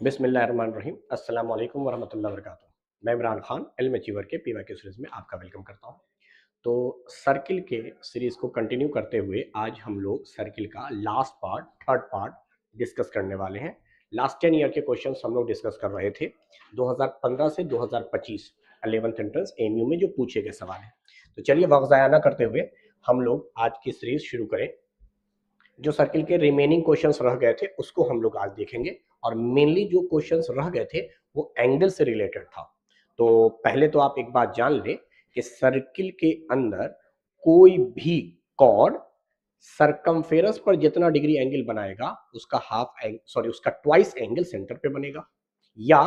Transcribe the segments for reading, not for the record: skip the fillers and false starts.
बिस्मिल्लाहिर्रहमानिर्रहीम अस्सलाम वालेकुम वरहमतुल्लाहि वबरकातुहू। मैं इमरान खान इल्म अचीवर के पीवाईक्यू सीरीज़ में आपका वेलकम करता हूँ। तो सर्किल के सीरीज़ को कंटिन्यू करते हुए आज हम लोग सर्किल का last part, third part discuss करने वाले हैं। लास्ट 10 ईयर के क्वेश्चंस हम लोग डिस्कस कर रहे थे 2015 से 2025 11th एंट्रेंस एएमयू में जो पूछे गए सवाल हैं। तो चलिए वक्त ज़ाया ना करते हुए हम लोग आज की सीरीज शुरू करें। जो सर्किल के रिमेनिंग क्वेश्चंस रह गए थे उसको हम लोग आज देखेंगे और मेनली जो क्वेश्चंस रह गए थे वो एंगल से रिलेटेड था। तो पहले तो आप एक बात जान लें कि सर्किल के अंदर कोई भी कॉर्ड सरकमफेरेंस पर जितना डिग्री एंगल बनाएगा उसका उसका ट्वाइस एंगल सेंटर पे बनेगा, या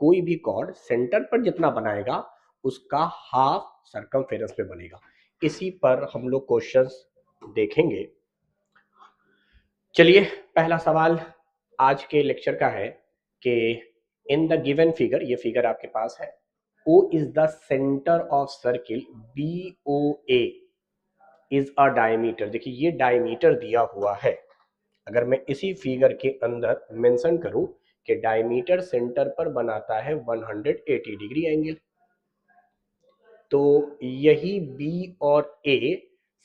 कोई भी कॉर्ड सेंटर पर जितना बनाएगा उसका हाफ सरकमफेरेंस पे बनेगा। इसी पर हम लोग क्वेश्चंस देखेंगे। चलिए पहला सवाल आज के लेक्चर का है कि इन द गिवन फिगर, ये फिगर आपके पास है, O is the centre of circle, BOA is a diameter. देखिए ये डायमीटर दिया हुआ है। अगर मैं इसी फिगर के अंदर मेंशन करूं कि डायमीटर सेंटर पर बनाता है 180 डिग्री एंगल, तो यही B और A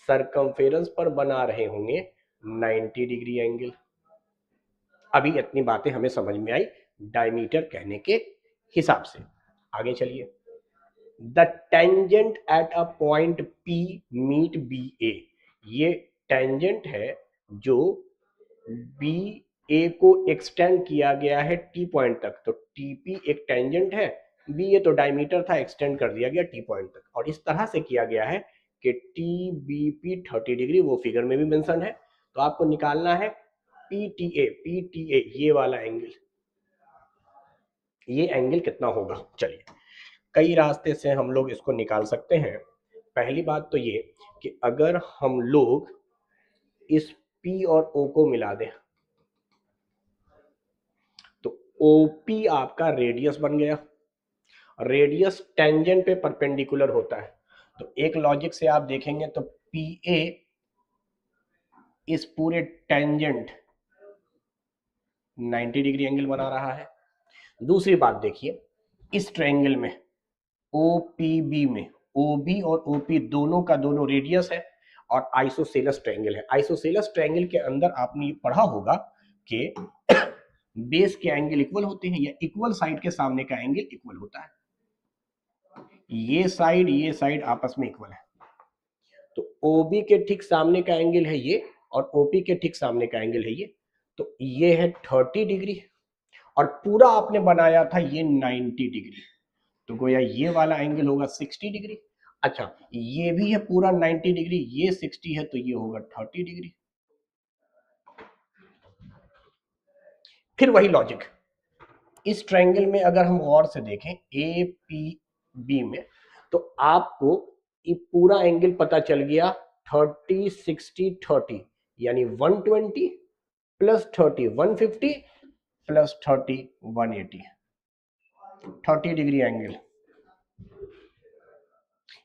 सरकमफेरेंस पर बना रहे होंगे 90 डिग्री एंगल। अभी इतनी बातें हमें समझ में आई डायमीटर कहने के हिसाब से। आगे चलिए। The tangent at a point P meet BA, ये टेंजेंट है जो BA को एक्सटेंड किया गया है T पॉइंट तक। तो TP एक टेंजेंट है, BA तो डायमीटर था, एक्सटेंड कर दिया गया T पॉइंट तक, और इस तरह से किया गया है कि TBP 30 डिग्री, वो फिगर में भी मेंशन है। तो आपको निकालना है PTA ये वाला एंगल, ये एंगल कितना होगा। चलिए कई रास्ते से हम लोग इसको निकाल सकते हैं। पहली बात तो ये कि अगर हम लोग इस P और O को मिला दें तो OP आपका रेडियस बन गया। रेडियस टेंजेंट पे परपेंडिकुलर होता है, तो एक लॉजिक से आप देखेंगे तो PA इस पूरे टेंजेंट 90 डिग्री एंगल बना रहा है। दूसरी बात देखिए, इस ट्रायंगल में OPB में OB और OP दोनों का दोनों रेडियस है और आइसोसेलेस ट्रायंगल है। आइसोसेलेस ट्रायंगल के अंदर आपने पढ़ा होगा कि बेस के एंगल इक्वल होते हैं, या इक्वल साइड के सामने का एंगल इक्वल होता है। ये साइड आपस में इक्वल है, तो OB के ठीक सामने का एंगल है ये और OP के ठीक सामने का एंगल है ये। तो ये है 30 डिग्री और पूरा आपने बनाया था ये 90 डिग्री, तो गोया ये वाला एंगल होगा 60 डिग्री। अच्छा ये भी है पूरा 90 डिग्री, ये 60 है तो ये होगा 30 डिग्री। फिर वही लॉजिक इस ट्रायंगल में अगर हम गौर से देखें APB में, तो आपको ये पूरा एंगल पता चल गया 30 60 30, यानी 120 प्लस 30 150 प्लस 30 180, 30 डिग्री एंगल।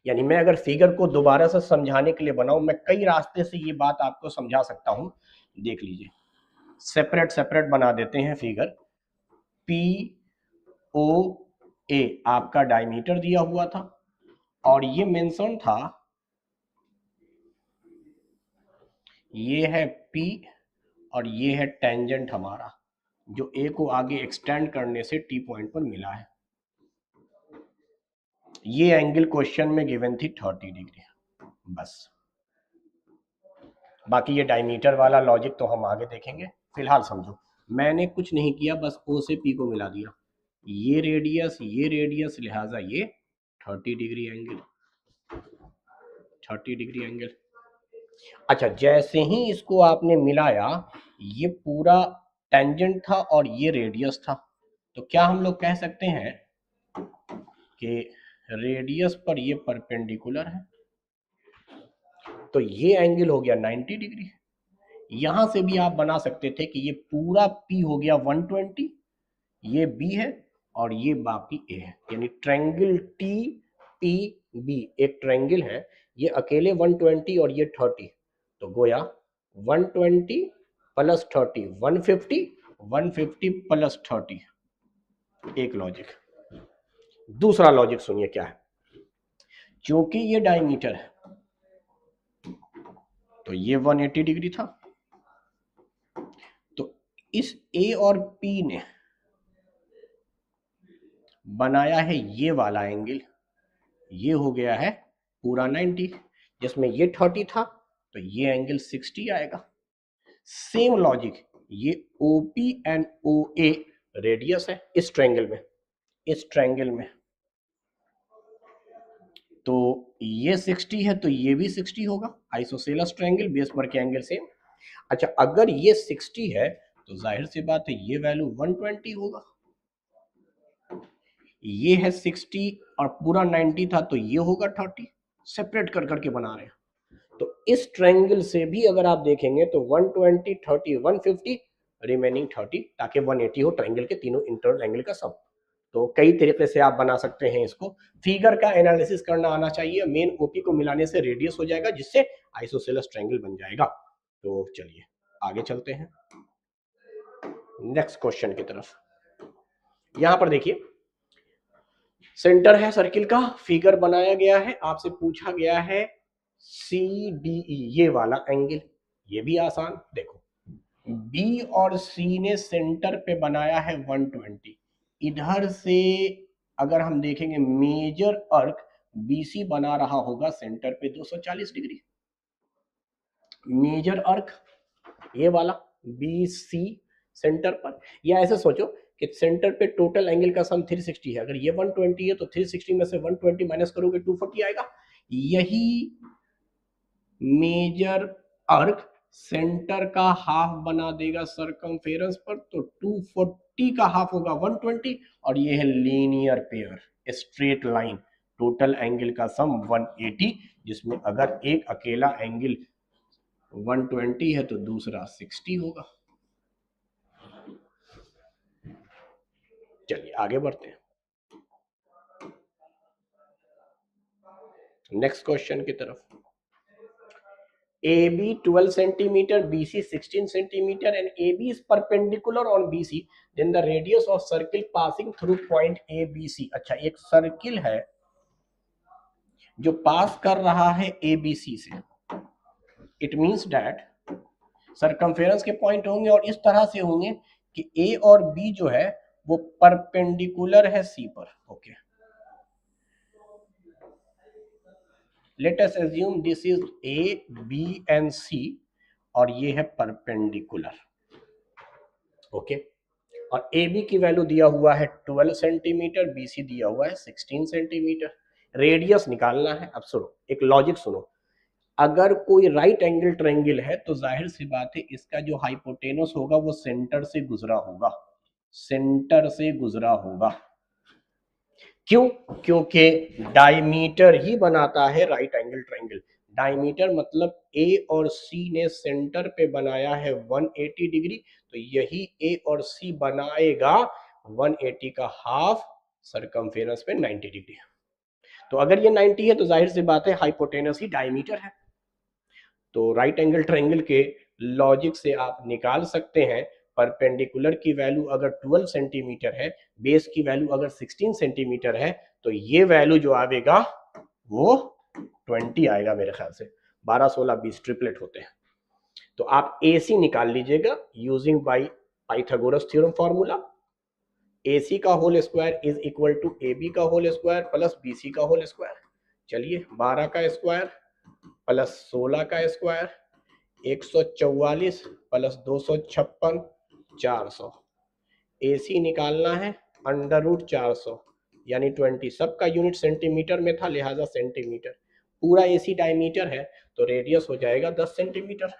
यानी मैं अगर फिगर को दोबारा से समझाने के लिए बनाऊं, मैं कई रास्ते से ये बात आपको समझा सकता हूं। देख लीजिए, सेपरेट सेपरेट बना देते हैं फिगर। POA आपका डायमीटर दिया हुआ था और ये मेंशन था, ये है P और ये है टेंजेंट हमारा, जो A को आगे एक्सटेंड करने से T पॉइंट पर मिला है। ये एंगल क्वेश्चन में गिवन थी 30 डिग्री। बस बाकी ये डायमीटर वाला लॉजिक तो हम आगे देखेंगे, फिलहाल समझो मैंने कुछ नहीं किया, बस O से P को मिला दिया। ये रेडियस लिहाजा ये 30 डिग्री एंगल, 30 डिग्री एंगल। अच्छा जैसे ही इसको आपने मिलाया, ये पूरा टेंजेंट था और ये रेडियस था, तो क्या हम लोग कह सकते हैं कि रेडियस पर ये परपेंडिकुलर है, तो ये एंगल हो गया 90 डिग्री। यहां से भी आप बना सकते थे कि ये पूरा P हो गया 120, ये B है और ये बाकी A है, यानी ट्रायंगल TPB एक ट्रायंगल है, ये अकेले 120 और ये 30, तो गोया 120 प्लस 30 150, 150 प्लस 30 एक लॉजिक। दूसरा लॉजिक सुनिए क्या है, क्योंकि ये डायमीटर है तो ये 180 डिग्री था, तो इस ए और पी ने बनाया है ये वाला एंगल, ये हो गया है पूरा 90, जिसमें ये 30 था तो ये एंगल 60 आएगा। सेम लॉजिक, ये OP एंड OA रेडियस है इस ट्रायंगल में, इस ट्रायंगल में, तो ये 60 है तो ये भी 60 होगा, आइसोसेलेस ट्रायंगल, बेस पर के एंगल सेम। अच्छा, अगर ये 60 है तो जाहिर सी बात है ये वैल्यू 120 होगा, ये है 60 और पूरा 90 था तो ये होगा 30, सेपरेट कर करके बना रहे हैं। तो इस ट्रायंगल से भी अगर आप देखेंगे तो 120, 30, 150, रिमेनिंग 30, ताकि 180 हो ट्रायंगल के तीनों इंटरनल एंगल का सम। तो कई तरीके से आप बना सकते हैं इसको, फिगर का एनालिसिस करना आना चाहिए, मेन ओपी को मिलाने से रेडियस हो जाएगा जिससे आइसोसेलेस ट्रायंगल बन जाएगा। तो चलिए आगे चलते हैं नेक्स्ट क्वेश्चन की तरफ। यहां पर देखिए सेंटर है सर्किल का, फिगर बनाया गया है, आपसे पूछा गया है CDE ये वाला एंगल, ये भी आसान, देखो बी और सी ने सेंटर पे बनाया है 120, इधर से अगर हम देखेंगे मेजर अर्क BC बना रहा होगा सेंटर पे 240 डिग्री, मेजर अर्क ये वाला BC सेंटर पर, या ऐसे सोचो कि सेंटर पे टोटल एंगल का सम 360 है, अगर ये 120 है तो 360 में से 120 माइनस करोगे 240 आएगा, यही मेजर अर्क सेंटर का हाफ बना देगा सरकमफेरेंस पर, तो 240 का हाफ होगा 120, और ये है linear pair straight line, total angle का सम 180, जिसमें अगर एक अकेला एंगल 120 है तो दूसरा 60 होगा। चलिए आगे बढ़ते हैं नेक्स्ट क्वेश्चन की तरफ। AB 12 centimeter, BC 16 centimeter, and AB is perpendicular on BC. Then the radius of circle passing through point ABC. अच्छा, एक सर्किल है जो पास कर रहा है ABC से, इट मीन्स डैट सरकमफेरेंस के पॉइंट होंगे और इस तरह से होंगे कि A और B जो है वो परपेंडिकुलर है C पर। Okay, let us assume this is A, B and C और ये है परपेंडिकुलर। ओके, और ए बी की वैल्यू दिया हुआ है 12 सेंटीमीटर, बी सी दिया हुआ है 16 सेंटीमीटर, रेडियस निकालना है। अब सुनो, एक लॉजिक सुनो, अगर कोई राइट एंगल ट्रायंगल है तो जाहिर सी बात है इसका जो हाइपोटेनस होगा वो सेंटर से गुजरा होगा, सेंटर से गुजरा होगा। क्यों? क्योंकि डायमीटर ही बनाता है राइट एंगल ट्रायंगल, डायमीटर मतलब ए और सी ने सेंटर पे बनाया है 180 डिग्री, तो यही ए और सी बनाएगा 180 का हाफ सरकमफेरेंस पे 90 डिग्री। तो अगर ये 90 है तो जाहिर सी बात है हाइपोटेनस ही डायमीटर है। तो राइट एंगल ट्रायंगल के लॉजिक से आप निकाल सकते हैं परपेंडिकुलर की वैल्यू अगर 12 सेंटीमीटर है, बेस की वैल्यू अगर 16 सेंटीमीटर है, तो ये वैल्यू जो आएगा वो 20 आएगा मेरे ख्याल से, 12, 16, 20 ट्रिपलेट होते हैं। तो आप AC निकाल लीजिएगा using by Pythagoras theorem formula, AC का whole square is equal to AB का होल स्क्वायर प्लस BC का होल स्क्वायर। चलिए 12 का स्क्वायर प्लस 16 का स्क्वायर, 144 प्लस 256, 400। AC निकालना है अंडर रूट 400 यानी 20, सबका यूनिट सेंटीमीटर में था लिहाजा सेंटीमीटर, पूरा AC डायमीटर है तो रेडियस हो जाएगा 10 सेंटीमीटर,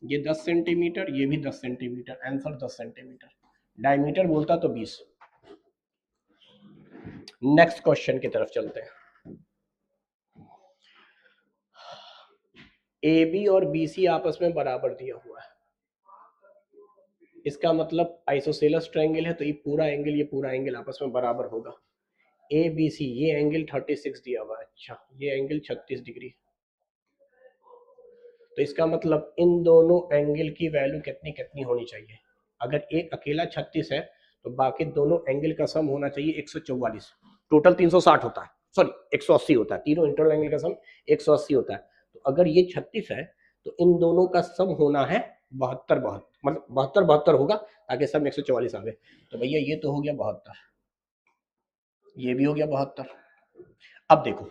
ये 10 सेंटीमीटर, ये भी 10 सेंटीमीटर, आंसर 10 सेंटीमीटर, डायमीटर बोलता तो 20। नेक्स्ट क्वेश्चन की तरफ चलते हैं। AB और BC आपस में बराबर दिया हुआ है, इसका मतलब आइसोसेलेस ट्रायंगल है तो ये पूरा एंगल आपस में बराबर होगा। ABC ये एंगल 36 दिया हुआ है, अच्छा ये एंगल 36 डिग्री, तो इसका मतलब इन दोनों एंगल की वैल्यू कितनी कितनी होनी चाहिए। अगर एक अकेला 36 है तो बाकी दोनों एंगल का सम होना चाहिए 144, टोटल 360 होता है, सॉरी 180 होता है, तीनों इंटरनल एंगल का सम 180 होता है। तो अगर ये 36 है तो इन दोनों का सम होना है 72 मतलब 72 होगा, ताकि सम 144 आवे। तो भैया ये तो हो गया 72, ये भी हो गया 72। अब देखो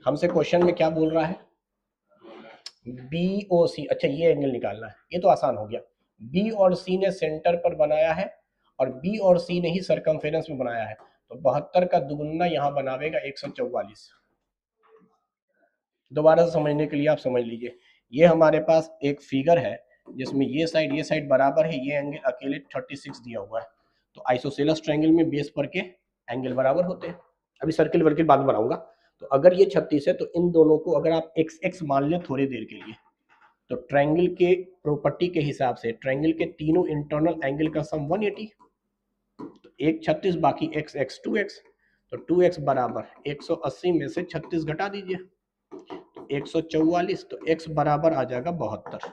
हमसे क्वेश्चन में क्या बोल रहा है, बी ओ सी, अच्छा ये एंगल निकालना है, ये तो आसान हो गया। बी और सी ने सेंटर पर बनाया है और बी और सी ने ही सरकमफेरेंस में बनाया है, तो 72 का दुगुना यहाँ बनावेगा 144। दोबारा से समझने के लिए आप समझ लीजिए, ये हमारे पास एक फिगर है जिसमें ये साइड बराबर है, ये एंगल अकेले 36 दिया हुआ है। तो आइसोसेलेस ट्रायंगल में बेस पर के एंगल बराबर होते हैं। अभी सर्किल वर्किल बाद में बनाऊंगा। तो अगर ये 36 है तो इन दोनों को अगर आप एक्स एक्स मान लें थोड़ी देर के लिए, तो ट्रायंगल के प्रॉपर्टी के हिसाब से ट्रायंगल के तीनों इंटरनल एंगल का सम 180, तो एक 36 बाकी एक्स एक्स 2x, तो 2x बराबर 180 में से 36 घटा दीजिए, 144, तो x बराबर आ जाएगा 72,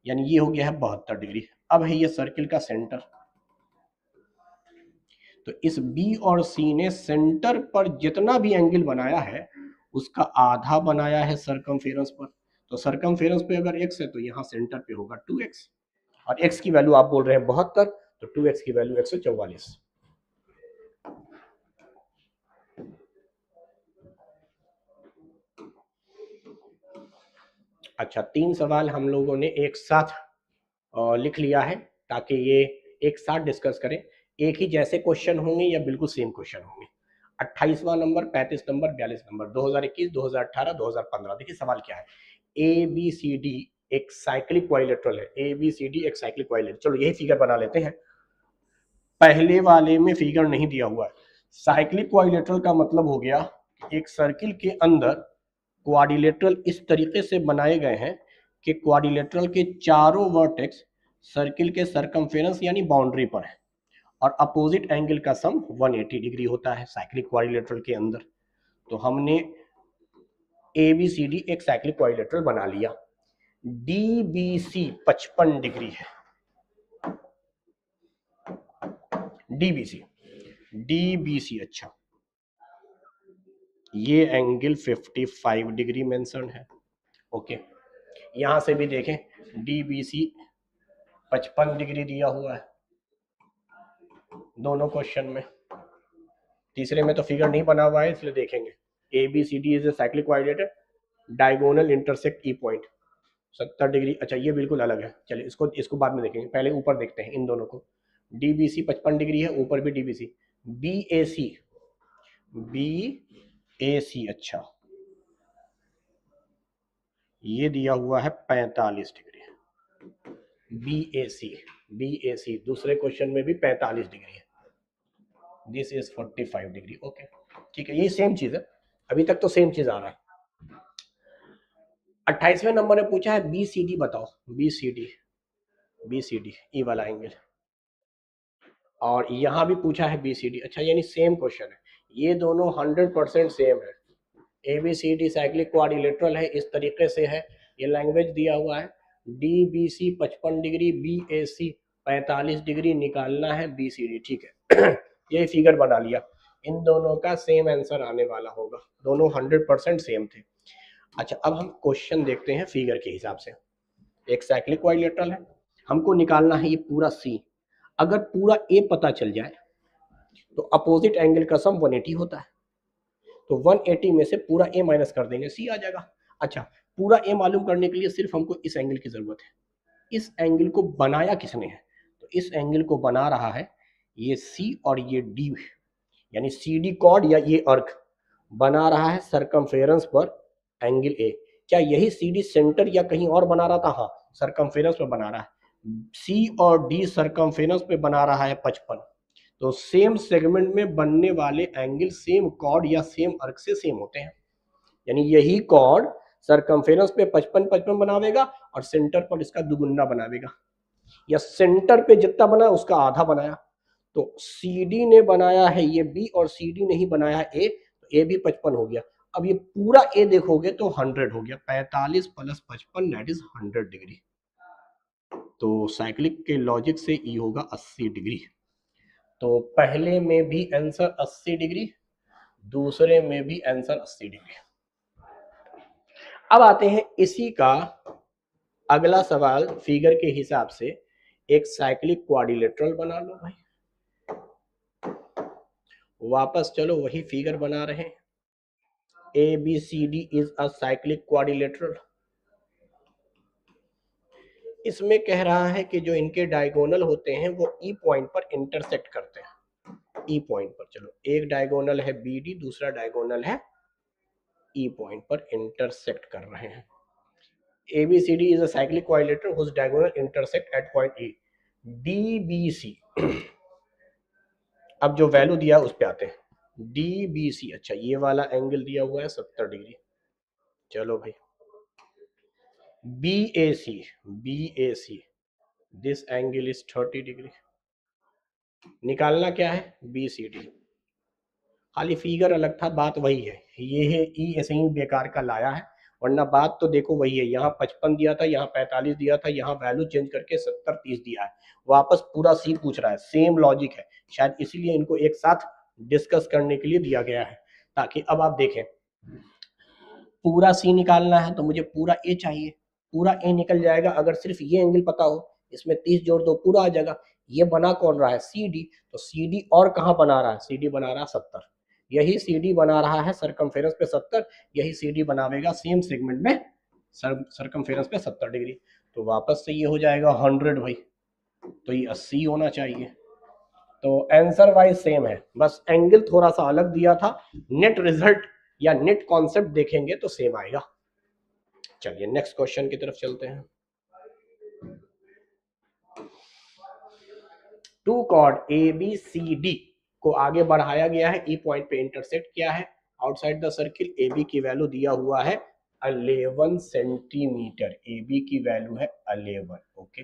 यानी ये हो गया है 72 डिग्री। अब है ये सर्किल का सेंटर, तो इस B और C ने सेंटर पर जितना भी एंगल बनाया है उसका आधा बनाया है सरकमफेरेंस पर। तो सरकमफेरेंस पे अगर x है तो यहाँ सेंटर पे होगा 2x, और x की वैल्यू आप बोल रहे हैं 72, तो 2x की वैल्यू 144। अच्छा, 3 सवाल हम लोगों ने एक साथ लिख लिया है ताकि ये एक साथ डिस्कस करें। एक ही जैसे क्वेश्चन होंगे या बिल्कुल सेम क्वेश्चन होंगे। 28वां नंबर, 35 नंबर, 42 नंबर, 2021, 2018, 2015। देखिए सवाल क्या है, ए बी सी डी एक साइक्लिक क्वाड्रिलेटरल है, ए बी सी डी एक साइक्लिक क्वाड्रिलेटरल। चलो यही फिगर बना लेते हैं। पहले वाले में फिगर नहीं दिया हुआ है। साइक्लिक क्वाड्रिलेटरल का मतलब हो गया एक सर्किल के अंदर क्वाड्रिलेटरल इस तरीके से बनाए गए हैं कि क्वाड्रिलेटरल के चारों वर्टेक्स सर्किल के सरकमफेरेंस यानी बाउंड्री पर है, और अपोजिट एंगल का सम 180 डिग्री होता है साइक्लिक क्वाड्रिलेटरल के अंदर। तो हमने ए बी सी डी एक साइक्लिक क्वाड्रिलेटरल बना लिया। डी बी सी 55 डिग्री है, डी बी सी अच्छा, ये एंगल 55 डिग्री मेंशन है। ओके, यहां से भी देखें डी बी सी 55 डिग्री दिया हुआ है दोनों क्वेश्चन में। तीसरे में तो फिगर नहीं बना हुआ है इसलिए देखेंगे। A B C D is a cyclic quadrilateral, diagonal intersect E point 70 degree. अच्छा ये बिल्कुल अलग है, चलिए इसको बाद में देखेंगे, पहले ऊपर देखते हैं इन दोनों को। डी बी सी 55 डिग्री है, ऊपर भी D B C. B A सी अच्छा, ये दिया हुआ है 45 डिग्री। बी ए सी दूसरे क्वेश्चन में भी 45 डिग्री है। This is 45 degree. ओके ठीक है, ये सेम चीज है, अभी तक तो सेम चीज आ रहा है। 28वें नंबर में पूछा है बी सी डी बताओ, बी सी डी ई वाला एंगल, और यहाँ भी पूछा है बी सी डी। अच्छा यानी सेम क्वेश्चन है, ये दोनों 100% सेम है। A B C D cyclic quadrilateral है, इस तरीके से है, ये लैंग्वेज दिया हुआ है। D B C 55 degree, B A C 45 degree, निकालना है बी सी डी। ठीक है ये फिगर बना लिया, इन दोनों का सेम आंसर आने वाला होगा, दोनों 100% सेम थे। अच्छा अब हम क्वेश्चन देखते हैं फिगर के हिसाब से। एक साइक्लिक क्वाड्रिलेटरल है, हमको निकालना है ये पूरा सी। अगर पूरा ए पता चल जाए तो अपोजिट एंगल का सम 180 होता है, तो 180 में से पूरा ए माइनस कर देंगे, सी आ जाएगा। अच्छा पूरा ए मालूम करने के लिए सिर्फ हमको इस एंगल की जरूरत है। इस एंगल को बनाया किसने है, तो इस एंगल को बना रहा है ये सी और ये डी, यानी सी डी कॉर्ड या ये अर्क बना रहा है सरकमफेरेंस पर एंगल ए। क्या यही सी डी सेंटर या कहीं और बना रहा था, हाँ सरकमफेरेंस पर बना रहा है। सी और डी सरकमफेरेंस पे बना रहा है 55, तो सेम सेगमेंट में बनने वाले एंगल सेम कॉर्ड या सेम अर्क से सेम होते हैं, यानी यही कॉर्ड सरकमफेरेंस पे 55 बनावेगा और सेंटर पर इसका दुगुना बनावेगा, या सेंटर पे जितना बना उसका आधा बनाया। तो सी डी ने बनाया है ये बी और सी डी ने ही बनाया है ए, तो ए भी 55 हो गया। अब ये पूरा ए देखोगे तो 100 हो गया, 45 + 55 दैट इज 100 डिग्री। तो साइक्लिक के लॉजिक से ई होगा 80 डिग्री। तो पहले में भी आंसर 80 डिग्री, दूसरे में भी आंसर 80 डिग्री। अब आते हैं इसी का अगला सवाल, फिगर के हिसाब से एक साइक्लिक क्वाड्रिलेटरल बना लो भाई। वापस चलो वही फिगर बना रहे हैं। ABCD is a cyclic quadrilateral. इसमें कह रहा है कि जो इनके डायगोनल होते हैं वो ई पॉइंट पर इंटरसेक्ट करते हैं। ई पॉइंट पर, चलो एक डायगोनल है BD, दूसरा डायगोनल है ई पॉइंट पर इंटरसेक्ट कर रहे हैं। ABCD is a cyclic quadrilateral whose diagonal intersect at point E. DBC अब जो वैल्यू दिया उस पे आते हैं। DBC, अच्छा ये वाला एंगल दिया हुआ है 70 डिग्री। चलो भाई BAC this angle is 30 degree. निकालना क्या है? BCD। खाली फिगर अलग था, बात वही है। ये है ई ऐसे ही बेकार का लाया है, वरना बात तो देखो वही है। यहाँ 55 दिया था, यहाँ 45 दिया था, यहाँ वैल्यू चेंज करके 70-30 दिया है। वापस पूरा सी पूछ रहा है, सेम लॉजिक है। शायद इसीलिए इनको एक साथ डिस्कस करने के लिए दिया गया है, ताकि अब आप देखें। पूरा सी निकालना है तो मुझे पूरा ए चाहिए, पूरा ए निकल जाएगा अगर सिर्फ ये एंगल पता हो। इसमें 30 जोड़ दो, पूरा आ जाएगा। ये बना कौन रहा है? CD। तो CD और कहाँ बना रहा है? CD बना रहा है 70। यही CD बना रहा है सरकमफेरेंस पे 70, यही CD बनावेगा सेम सेगमेंट में सरकमफेरेंस पे 70 डिग्री। तो वापस से ये हो जाएगा 100 भाई, तो ये 80 होना चाहिए। तो आंसर वाइज सेम है, बस एंगल थोड़ा सा अलग दिया था। नेट रिजल्ट या नेट कॉन्सेप्ट देखेंगे तो सेम आएगा। चलिए नेक्स्ट क्वेश्चन की तरफ चलते हैं। टू कॉर्ड ABCD को आगे बढ़ाया गया है, ई पॉइंट पे इंटरसेक्ट किया है। आउटसाइड द सर्किल AB की वैल्यू दिया हुआ है 11 सेंटीमीटर। AB की वैल्यू है 11, ओके।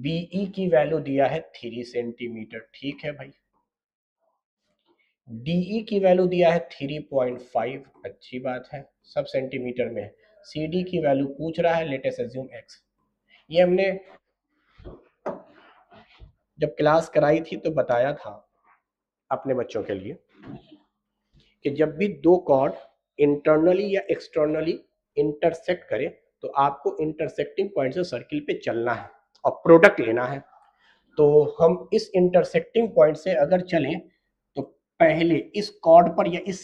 BE की वैल्यू दिया है 3 सेंटीमीटर, ठीक है भाई। DE की वैल्यू दिया है 3.5, अच्छी बात है, सब सेंटीमीटर में है। CD की वैल्यू पूछ रहा है, लेट अस अज्यूम X। ये हमने जब क्लास कराई थी तो बताया था अपने बच्चों के लिए कि जब भी दो कॉर्ड इंटरनली या एक्सटर्नली इंटरसेक्ट करे तो आपको इंटरसेक्टिंग पॉइंट से सर्किल पे चलना है और प्रोडक्ट लेना है। तो हम इस इंटरसेक्टिंग पॉइंट से अगर चलें तो पहले इस कॉर्ड पर या इस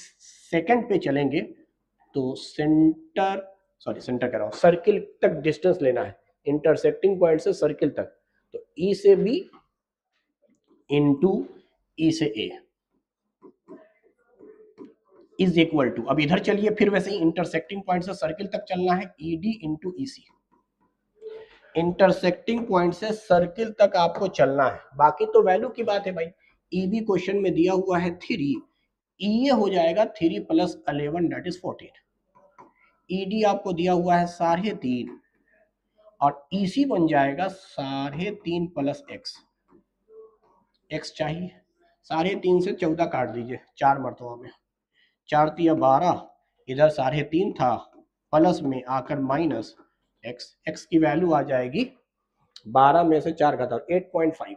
सेकंड पे चलेंगे तो सेंटर कह रहा हूं, सर्किल तक डिस्टेंस लेना है, इंटरसेक्टिंग पॉइंट से सर्किल तक। तो ई से बी इंटू ई से ए इज इक्वल टू, अब इधर चलिए फिर वैसे ही इंटरसेक्टिंग पॉइंट से सर्किल तक चलना है, ED into EC। Intersecting point से सर्किल तक आपको चलना है, बाकी तो वैल्यू की बात है भाई। EB क्वेश्चन में दिया हुआ है 3, ये हो जाएगा 3 + 11 दैट इज 14। ED आपको दिया हुआ है 3.5 और EC बन जाएगा 3.5 + x चाहिए। 3.5 से 14 काट दीजिए 4 मरतबा में, 4 × 12, इधर 3.5 था, प्लस में आकर माइनस x की वैल्यू आ जाएगी 12 में से 4 घटाओ 8.5।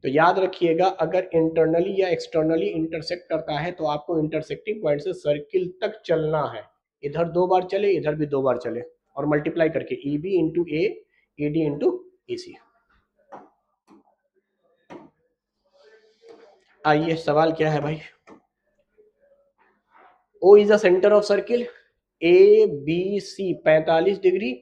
तो याद रखिएगा, अगर इंटरनली या एक्सटर्नली इंटरसेक्ट करता है तो आपको इंटरसेक्टिंग पॉइंट से सर्किल तक चलना है। इधर 2 बार चले, इधर भी 2 बार चले, और मल्टीप्लाई करके EB into A, ED into EC। आइए सवाल क्या है भाई। O is the centre of circle, ABC 45 degree,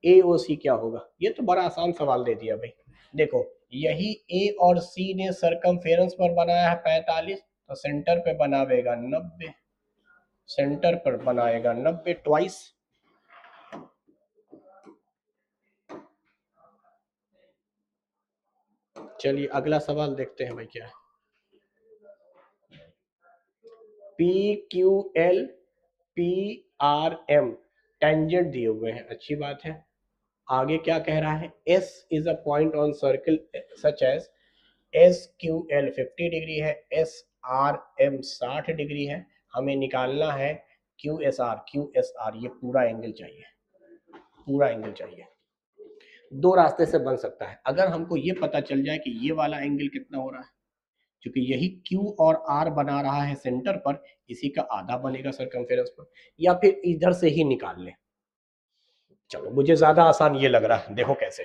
AOC क्या होगा? ये तो बड़ा आसान सवाल दे दिया भाई। देखो यही A और C ने सरकमफेरेंस पर बनाया है 45, तो सेंटर पे बनावेगा 90, सेंटर पर बनाएगा 90 ट्वाइस। चलिए अगला सवाल देखते हैं भाई क्या है। PQL PRM टेंजेंट दिए हुए हैं, अच्छी बात है। आगे क्या कह रहा है? S is a point on circle such as SQL 50 degree है, SRM 60 डिग्री है। हमें निकालना है QSR। ये पूरा एंगल चाहिए। पूरा एंगल चाहिए। दो रास्ते से बन सकता है। अगर हमको ये पता चल जाए कि ये वाला एंगल कितना हो रहा है, क्योंकि यही Q और R बना रहा है सेंटर पर, इसी का आधा बनेगा सरकमफेरेंस पर, या फिर इधर से ही निकाल ले। चलो मुझे ज्यादा आसान ये लग रहा है, देखो कैसे।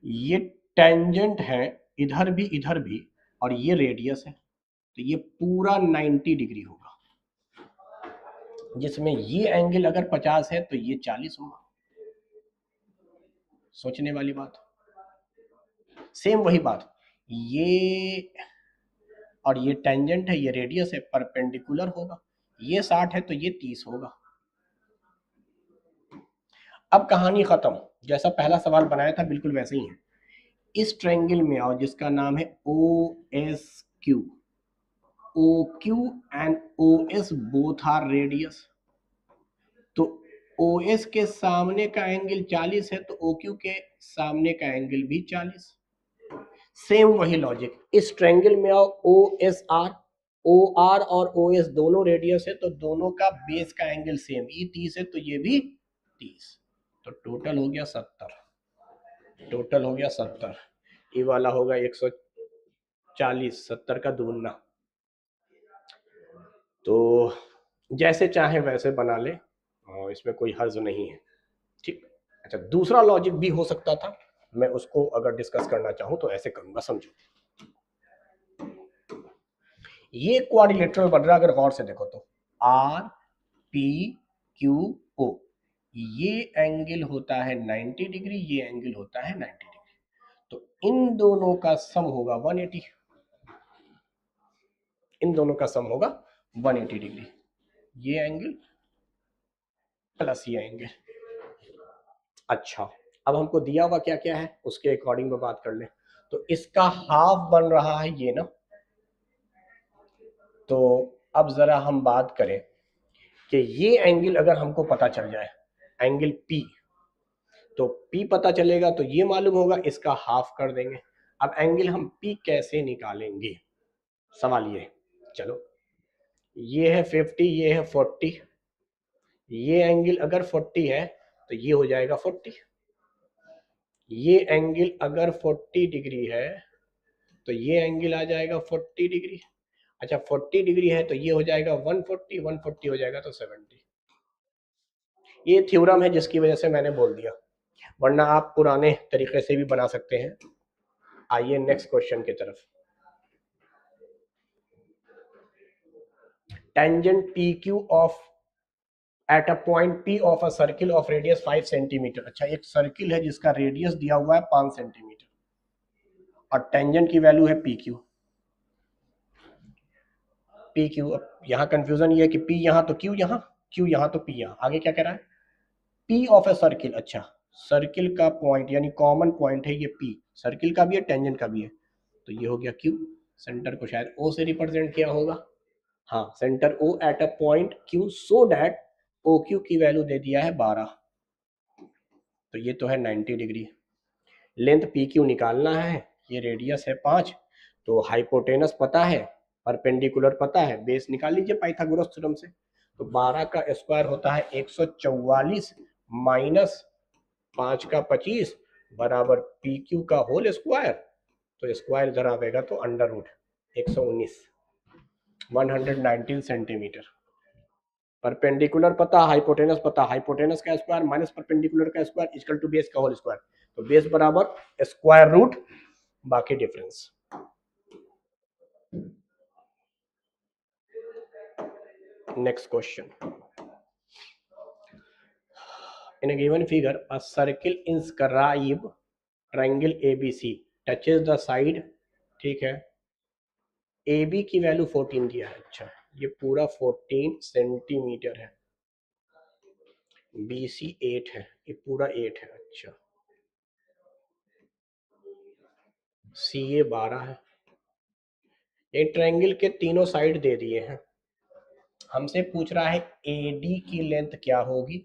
ये टेंजेंट है इधर भी, और ये रेडियस है, तो ये पूरा 90 डिग्री होगा, जिसमें ये एंगल अगर 50 है तो ये 40 होगा। सोचने वाली बात। सेम वही बात, ये और ये टेंजेंट है, ये रेडियस है, परपेंडिकुलर होगा, ये 60 है तो ये 30 होगा। अब कहानी खत्म, जैसा पहला सवाल बनाया था बिल्कुल वैसे ही है। इस ट्रायंगल में आओ जिसका नाम है OSQ। OQ and OS both are radius, तो OS के सामने का एंगल 40 है तो OQ के सामने का एंगल भी 40। सेम वही लॉजिक, इस ट्रायंगल में आओ OSR, OR और OS दोनों रेडियस है, तो दोनों का बेस का एंगल सेम, ये 30 है तो ये भी 30, तो टोटल हो गया 70। टोटल हो गया 70, ये वाला होगा 140, 70 का दूना। तो जैसे चाहे वैसे बना ले, और इसमें कोई हर्ज नहीं है, ठीक। अच्छा, दूसरा लॉजिक भी हो सकता था, मैं उसको अगर डिस्कस करना चाहूं तो ऐसे करूंगा, समझो। ये क्वाड्रिलेटरल बन रहा है, अगर गौर से देखो तो RPQO, ये एंगल होता है 90 डिग्री, ये एंगल होता है 90 डिग्री, तो इन दोनों का सम होगा 180, इन दोनों का सम होगा 180 डिग्री, ये एंगल प्लस ये एंगल। अच्छा, अब हमको दिया हुआ क्या क्या है उसके अकॉर्डिंग में बात कर ले। तो इसका हाफ बन रहा है ये ना, तो अब जरा हम बात करें कि ये एंगल अगर हमको पता चल जाए, एंगल P, तो P पता चलेगा तो ये मालूम होगा, इसका हाफ कर देंगे। अब एंगल हम P कैसे निकालेंगे, सवाल ये। चलो, ये है 50, ये है 40, ये एंगल अगर 40 है तो ये हो जाएगा 40, ये एंगल अगर 40 डिग्री है तो ये एंगल आ जाएगा 40 डिग्री। अच्छा, 40 डिग्री है तो ये हो जाएगा 140, 140 हो जाएगा तो 70। ये थ्योरम है जिसकी वजह से मैंने बोल दिया, वरना आप पुराने तरीके से भी बना सकते हैं। आइए नेक्स्ट क्वेश्चन की तरफ। Tangent PQ of eight a point P of a circle of radius 5 centimetre. अच्छा, एक सर्किल है जिसका रेडियस दिया हुआ है 5 सेंटीमीटर और टेंजेंट की वैल्यू है PQ। PQ, अब यहाँ कंफ्यूजन ये है कि P यहाँ तो Q यहाँ, Q यहाँ तो P यहाँ, आगे क्या कह रहा है, P ऑफ ए सर्किल। अच्छा, सर्किल का पॉइंट यानी कॉमन पॉइंट है ये P, सर्किल का भी है टेंजेंट का भी है, तो ये हो गया Q। सेंटर को शायद O से रिप्रेजेंट किया होगा, हाँ, centre O eight a point Q so that OQ की वैल्यू दे दिया है 12, तो ये तो है 90 डिग्री। लेंथ PQ निकालना है, ये रेडियस है 5, तो हाइपोटेनस पता है, परपेंडिकुलर पता है, बेस निकाल लीजिए पाइथागोरस थ्योरम से। तो 12 का स्क्वायर होता है 144 माइनस 5 का 25 बराबर PQ का होल स्क्वायर, तो स्क्वायर इधर आएगा तो अंडर रूट 119, 119 सेंटीमीटर। परपेंडिकुलर पता, हाइपोटेनस पता, हाइपोटेनस का स्क्वायर माइनस परपेंडिकुलर का स्क्वायर इक्वल टू बेस का होल स्क्वायर, तो बेस बराबर स्क्वायर रूट बाकी difference. Next question, in a given figure a circle inscribed triangle ABC touches the side, ठीक है, AB की वैल्यू 14 दिया है। अच्छा, ये पूरा 14 सेंटीमीटर है, BC 8 है, ये पूरा 8 है। अच्छा, CA 12 है। ये ट्रायंगल के तीनों साइड दे दिए हैं, हमसे पूछ रहा है AD की लेंथ क्या होगी,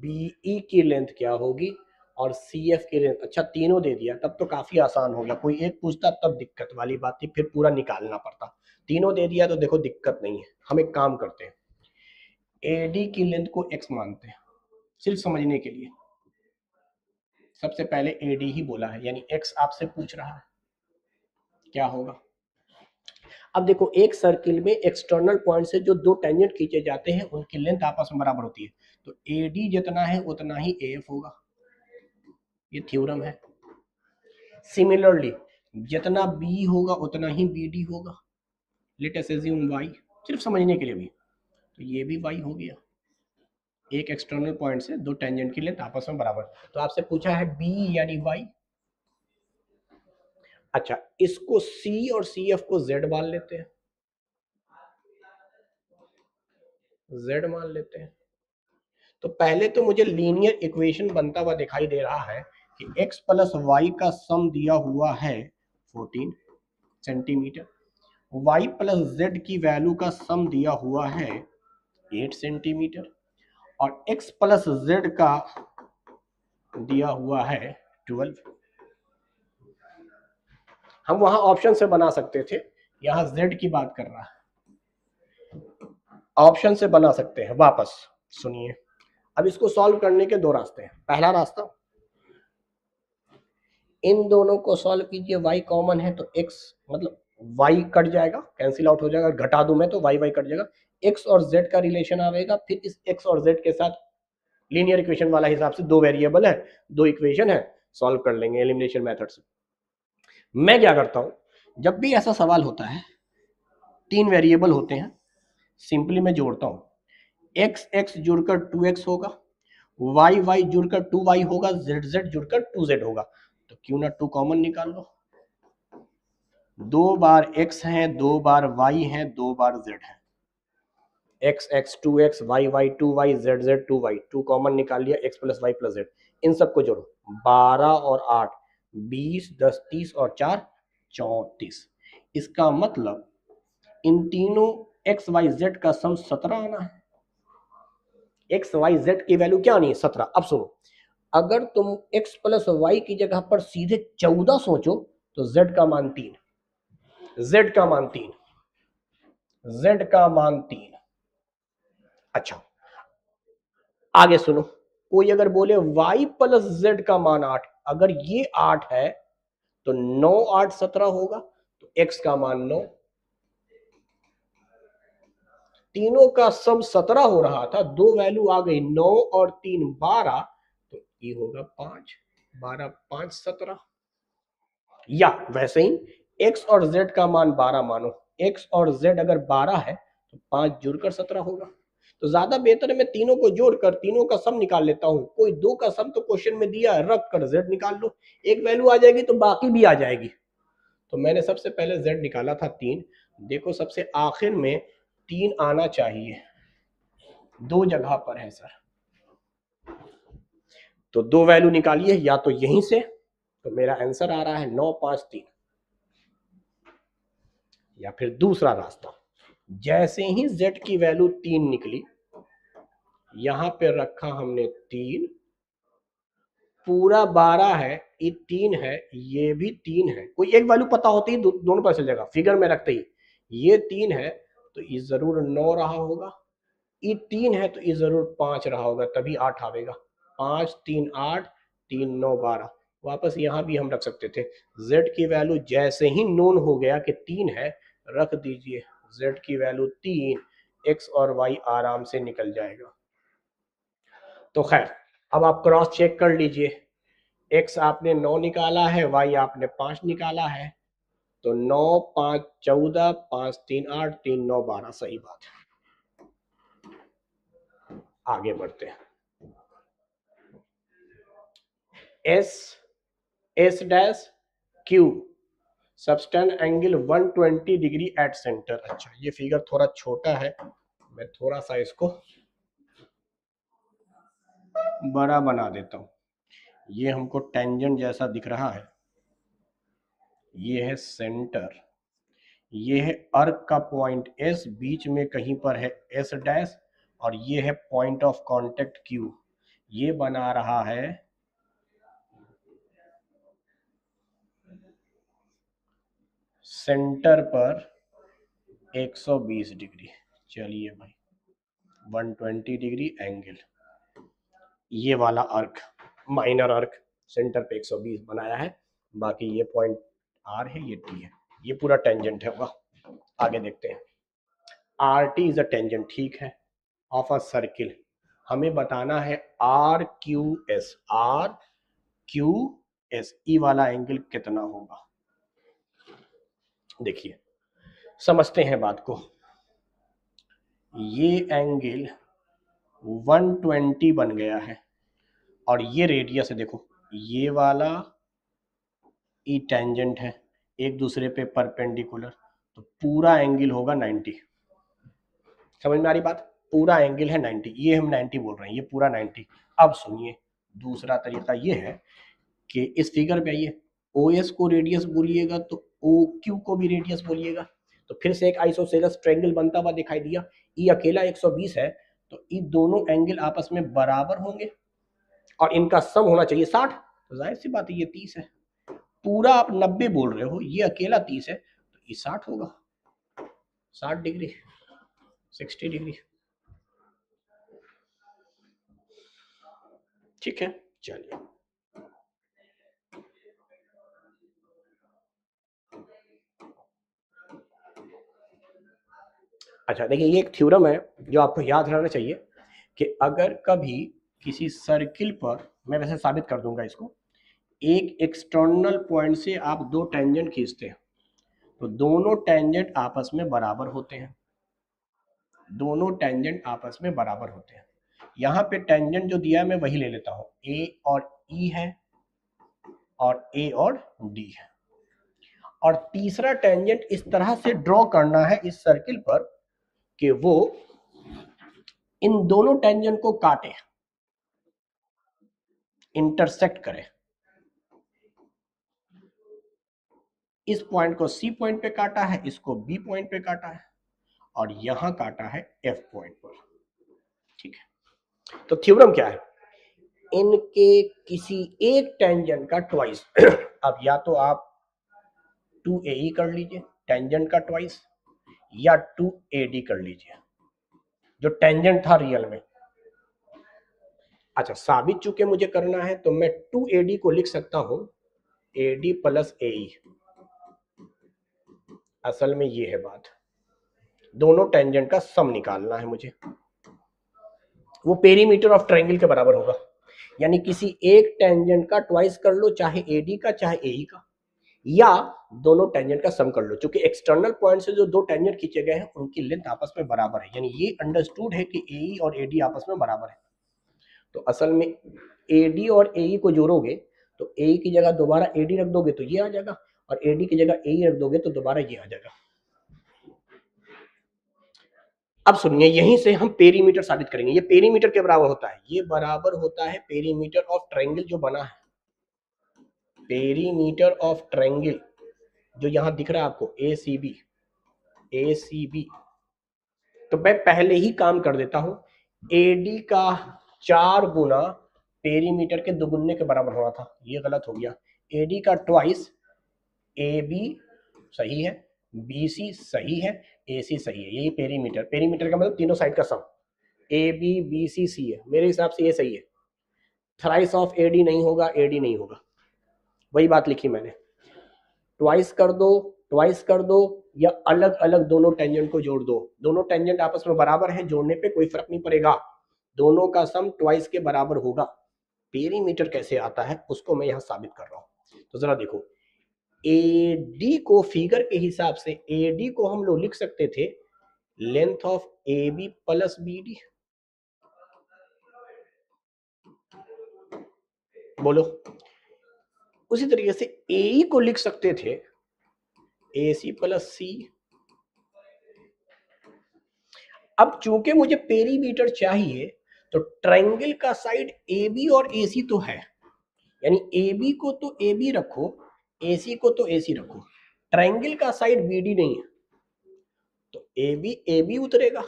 BE की लेंथ क्या होगी और CF की लेंथ। अच्छा, तीनों दे दिया, तब तो काफी आसान हो गया, कोई एक पूछता तब दिक्कत वाली बात थी, फिर पूरा निकालना पड़ता। तीनों दे दिया तो देखो दिक्कत नहीं है, हम एक काम करते हैं, एडी की लेंथ को x मानते हैं सिर्फ समझने के लिए। सबसे पहले एडी ही बोला है, यानी x आपसे पूछ रहा है, क्या होगा। अब देखो एक सर्किल में एक्सटर्नल पॉइंट से जो दो टेंजेंट खींचे जाते हैं उनकी लेंथ आपस में बराबर होती है, तो एडी जितना है उतना ही एफ होगा, ये थ्योरम है। सिमिलरली जितना बी होगा उतना ही बी डी होगा, लेट अस अज्यूम वाई, सिर्फ समझने के लिए भी, तो ये भी वाई हो गया। एक एक्सटर्नल पॉइंट से दो टेंजेंट की लेंथ आपस में बराबर, तो आपसे पूछा है बी यानी वाई। अच्छा, इसको सी और सी एफ को जेड मान लेते हैं, जेड मान लेते हैं। तो पहले तो मुझे लीनियर इक्वेशन बनता हुआ दिखाई दे रहा है कि x प्लस वाई का सम दिया हुआ है 14 सेंटीमीटर, y प्लस जेड की वैल्यू का सम दिया हुआ है 8 सेंटीमीटर, और x प्लस जेड का दिया हुआ है 12। हम वहां ऑप्शन से बना सकते थे, यहां z की बात कर रहा है, ऑप्शन से बना सकते हैं। वापस सुनिए, अब इसको सॉल्व करने के दो रास्ते हैं। पहला रास्ता, इन दोनों को सॉल्व कीजिए, y कॉमन है तो x मतलब y कट जाएगा, कैंसिल आउट हो जाएगा, घटा दूं मैं तो y कट जाएगा, x और z का रिलेशन आएगा, फिर इस x और z के साथ लीनियर इक्वेशन वाला हिसाब से दो वेरिएबल है, दो इक्वेशन है, सॉल्व कर लेंगे एलिमिनेशन मेथड से। मैं क्या करता हूं, जब भी ऐसा सवाल होता है, तीन वेरिएबल होते हैं, सिंपली मैं जोड़ता हूं, x x जुड़कर 2x होगा, y y जुड़कर 2y होगा, z z जुड़कर 2z होगा, तो क्यों ना 2 कॉमन निकाल लो। दो बार x है, दो बार y है, दो बार z है, x x 2x y y 2y z z 2y, 2 common निकाल लिया, x plus Y plus Z. इन सबको जोड़ो, 12 और 8 20, 10 30 और 4 34। इसका मतलब इन तीनों x y z का सम 17 आना है। एक्स वाई जेड की वैल्यू क्या आनी है, 17। अब सुनो, अगर तुम x प्लस वाई की जगह पर सीधे 14 सोचो तो z का मान 3, z का मान 3, z का मान 3। अच्छा, आगे सुनो, कोई अगर बोले y प्लस जेड का मान 8, अगर ये 8 है तो 9 8 17 होगा, तो x का मान 9। तीनों का सम 17 हो रहा था, दो वैल्यू आ गई 9 और 3 12, तो ये होगा 5, 12 5 17। या वैसे ही x और z का मान 12 मानो, x और z अगर 12 है तो 5 जुड़कर 17 होगा, तो ज्यादा बेहतर है मैं तीनों को जोड़कर तीनों का सम निकाल लेता हूं। कोई दो का सम तो क्वेश्चन में दिया है, रख कर z निकाल लो, एक वैल्यू आ जाएगी तो बाकी भी आ जाएगी। तो मैंने सबसे पहले z निकाला था 3, देखो सबसे आखिर में 3 आना चाहिए, दो जगह पर है सर, तो दो वैल्यू निकालिए, या तो यहीं से, तो मेरा आंसर आ रहा है 9 5 3, या फिर दूसरा रास्ता, जैसे ही z की वैल्यू 3 निकली, यहां पे रखा हमने 3, पूरा 12 है, ये 3 है, ये भी 3 है, कोई एक वैल्यू पता होती है दोनों पर चल जाएगा, फिगर में रखते ही ये 3 है तो ये जरूर 9 रहा होगा, ये 3 है तो ये जरूर 5 रहा होगा, तभी 8 आवेगा। 5 3 8, 3 9 12। वापस यहां भी हम रख सकते थे, z की वैल्यू जैसे ही नोन हो गया कि 3 है, रख दीजिए z की वैल्यू 3, x और y आराम से निकल जाएगा। तो खैर, अब आप क्रॉस चेक कर लीजिए, x आपने 9 निकाला है, y आपने 5 निकाला है, तो 9 5 14, 5 3 8, 3 9 12, सही बात है। आगे बढ़ते हैं, S S dash Q subtended angle 120 degree at centre. अच्छा, ये फिगर थोड़ा छोटा है, मैं थोड़ा सा इसको बड़ा बना देता हूं। ये हमको टेंजेंट जैसा दिख रहा है, ये है सेंटर, ये है अर्क का पॉइंट एस, बीच में कहीं पर है एस डैश, और ये है पॉइंट ऑफ कांटेक्ट क्यू, ये बना रहा है सेंटर पर 120 डिग्री। चलिए भाई, 120 डिग्री एंगल, ये वाला आर्क माइनर आर्क सेंटर पे 120 बनाया है, बाकी ये पॉइंट आर है, ये टी है, ये पूरा टेंजेंट है। वाह, आगे देखते हैं। R T is a tangent, ठीक है, ऑफ अ सर्किल। हमें बताना है R Q S, R Q S, E वाला एंगल कितना होगा। देखिए समझते हैं बात को। ये एंगल 120 बन गया है और ये रेडियस है, देखो ये वाला ई टेंजेंट है, एक दूसरे पे परपेंडिकुलर, तो पूरा एंगल होगा 90। समझ में आ रही बात? पूरा एंगल है 90, ये हम 90 बोल रहे हैं, ये पूरा 90। अब सुनिए, दूसरा तरीका ये है कि इस फिगर पे आइए, ओ एस को रेडियस बोलिएगा तो ओ क्यू को भी रेडियस बोलिएगा, तो फिर से एक आइसोसेलेस ट्रायंगल बनता हुआ दिखाई दिया। ई अकेला 120 है, तो ये दोनों एंगल आपस में बराबर होंगे और इनका सम होना चाहिए 60, तो जाहिर सी बात है ये 30 है। पूरा आप 90 बोल रहे हो, ये अकेला 30 है, तो ये 60 होगा, 60 डिग्री, 60 डिग्री। ठीक है, चलिए। अच्छा देखिए, ये एक थ्योरम है जो आपको याद रहना चाहिए कि अगर कभी किसी सर्किल पर, मैं वैसे साबित कर दूंगा इसको, एक एक्सटर्नल पॉइंट से आप दो टेंजेंट खींचते हैं तो दोनों टेंजेंट आपस में बराबर होते हैं, दोनों टेंजेंट आपस में बराबर होते हैं। यहाँ पे टेंजेंट जो दिया है मैं वही ले लेता हूँ, ए और ई है और ए और डी है। और तीसरा टेंजेंट इस तरह से ड्रॉ करना है इस सर्किल पर कि वो इन दोनों टेंजेंट को काटे, इंटरसेक्ट करे। इस पॉइंट को सी पॉइंट पे काटा है, इसको बी पॉइंट पे काटा है और यहां काटा है एफ पॉइंट पर। ठीक है, तो थ्योरम क्या है, इनके किसी एक टेंजेंट का ट्वाइस अब या तो आप 2AE कर लीजिए टेंजेंट का ट्वाइस, या 2AD कर लीजिए जो टेंजेंट था रियल में। अच्छा, साबित चूंकि मुझे करना है तो मैं 2AD को लिख सकता हूं AD प्लस AE। असल में ये है बात, दोनों टेंजेंट का सम निकालना है मुझे, वो पेरीमीटर ऑफ ट्रायंगल के बराबर होगा। यानी किसी एक टेंजेंट का ट्वाइस कर लो, चाहे AD का चाहे AE का, या दोनों टेंजेंट का सम कर लो। क्योंकि एक्सटर्नल पॉइंट से जो दो टेंजेंट खींचे गए हैं उनकी लेंथ आपस में बराबर है, यानी ये अंडरस्टूड है कि AE और AD आपस में बराबर है। तो असल में AD और AE को जोड़ोगे तो AE की जगह दोबारा AD रख दोगे तो ये आ जाएगा, और AD की जगह AE रख दोगे तो दोबारा ये आ जाएगा। अब सुनिए, यहीं से हम पेरीमीटर साबित करेंगे। ये पेरीमीटर के बराबर होता है, ये बराबर होता है पेरीमीटर ऑफ ट्रायंगल जो बना है, पेरीमीटर ऑफ ट्रायंगल जो यहां दिख रहा है आपको ACB, ACB। तो मैं पहले ही काम कर देता हूं, AD का 4 गुना पेरीमीटर के दुगुने के बराबर होना था, ये गलत हो गया। AD का ट्वाइस, AB सही है, BC सही है, AC सही है, यही पेरीमीटर, पेरीमीटर का मतलब तीनों साइड का सम, AB BC C है, मेरे हिसाब से ये सही है। थ्राइस ऑफ AD नहीं होगा, AD नहीं होगा, वही बात लिखी मैंने। ट्वाइस कर दो, ट्वाइस कर दो, या अलग अलग दोनों टेंजेंट को जोड़ दो, दोनों टेंजेंट आपस में बराबर है, जोड़ने पे कोई फर्क नहीं पड़ेगा, दोनों का सम ट्वाइस के बराबर होगा। पेरीमीटर कैसे आता है उसको मैं यहां साबित कर रहा हूं। तो जरा देखो, AD को फिगर के हिसाब से AD को हम लोग लिख सकते थे length of AB plus BD। बोलो, उसी तरीके से AE को लिख सकते थे AC प्लस C। अब चूंकि मुझे पेरीमीटर चाहिए तो ट्रायंगल का साइड AB और AC तो है, यानी AB को तो AB रखो, AC को तो AC रखो, ट्रायंगल का साइड BD नहीं है, तो AB उतरेगा,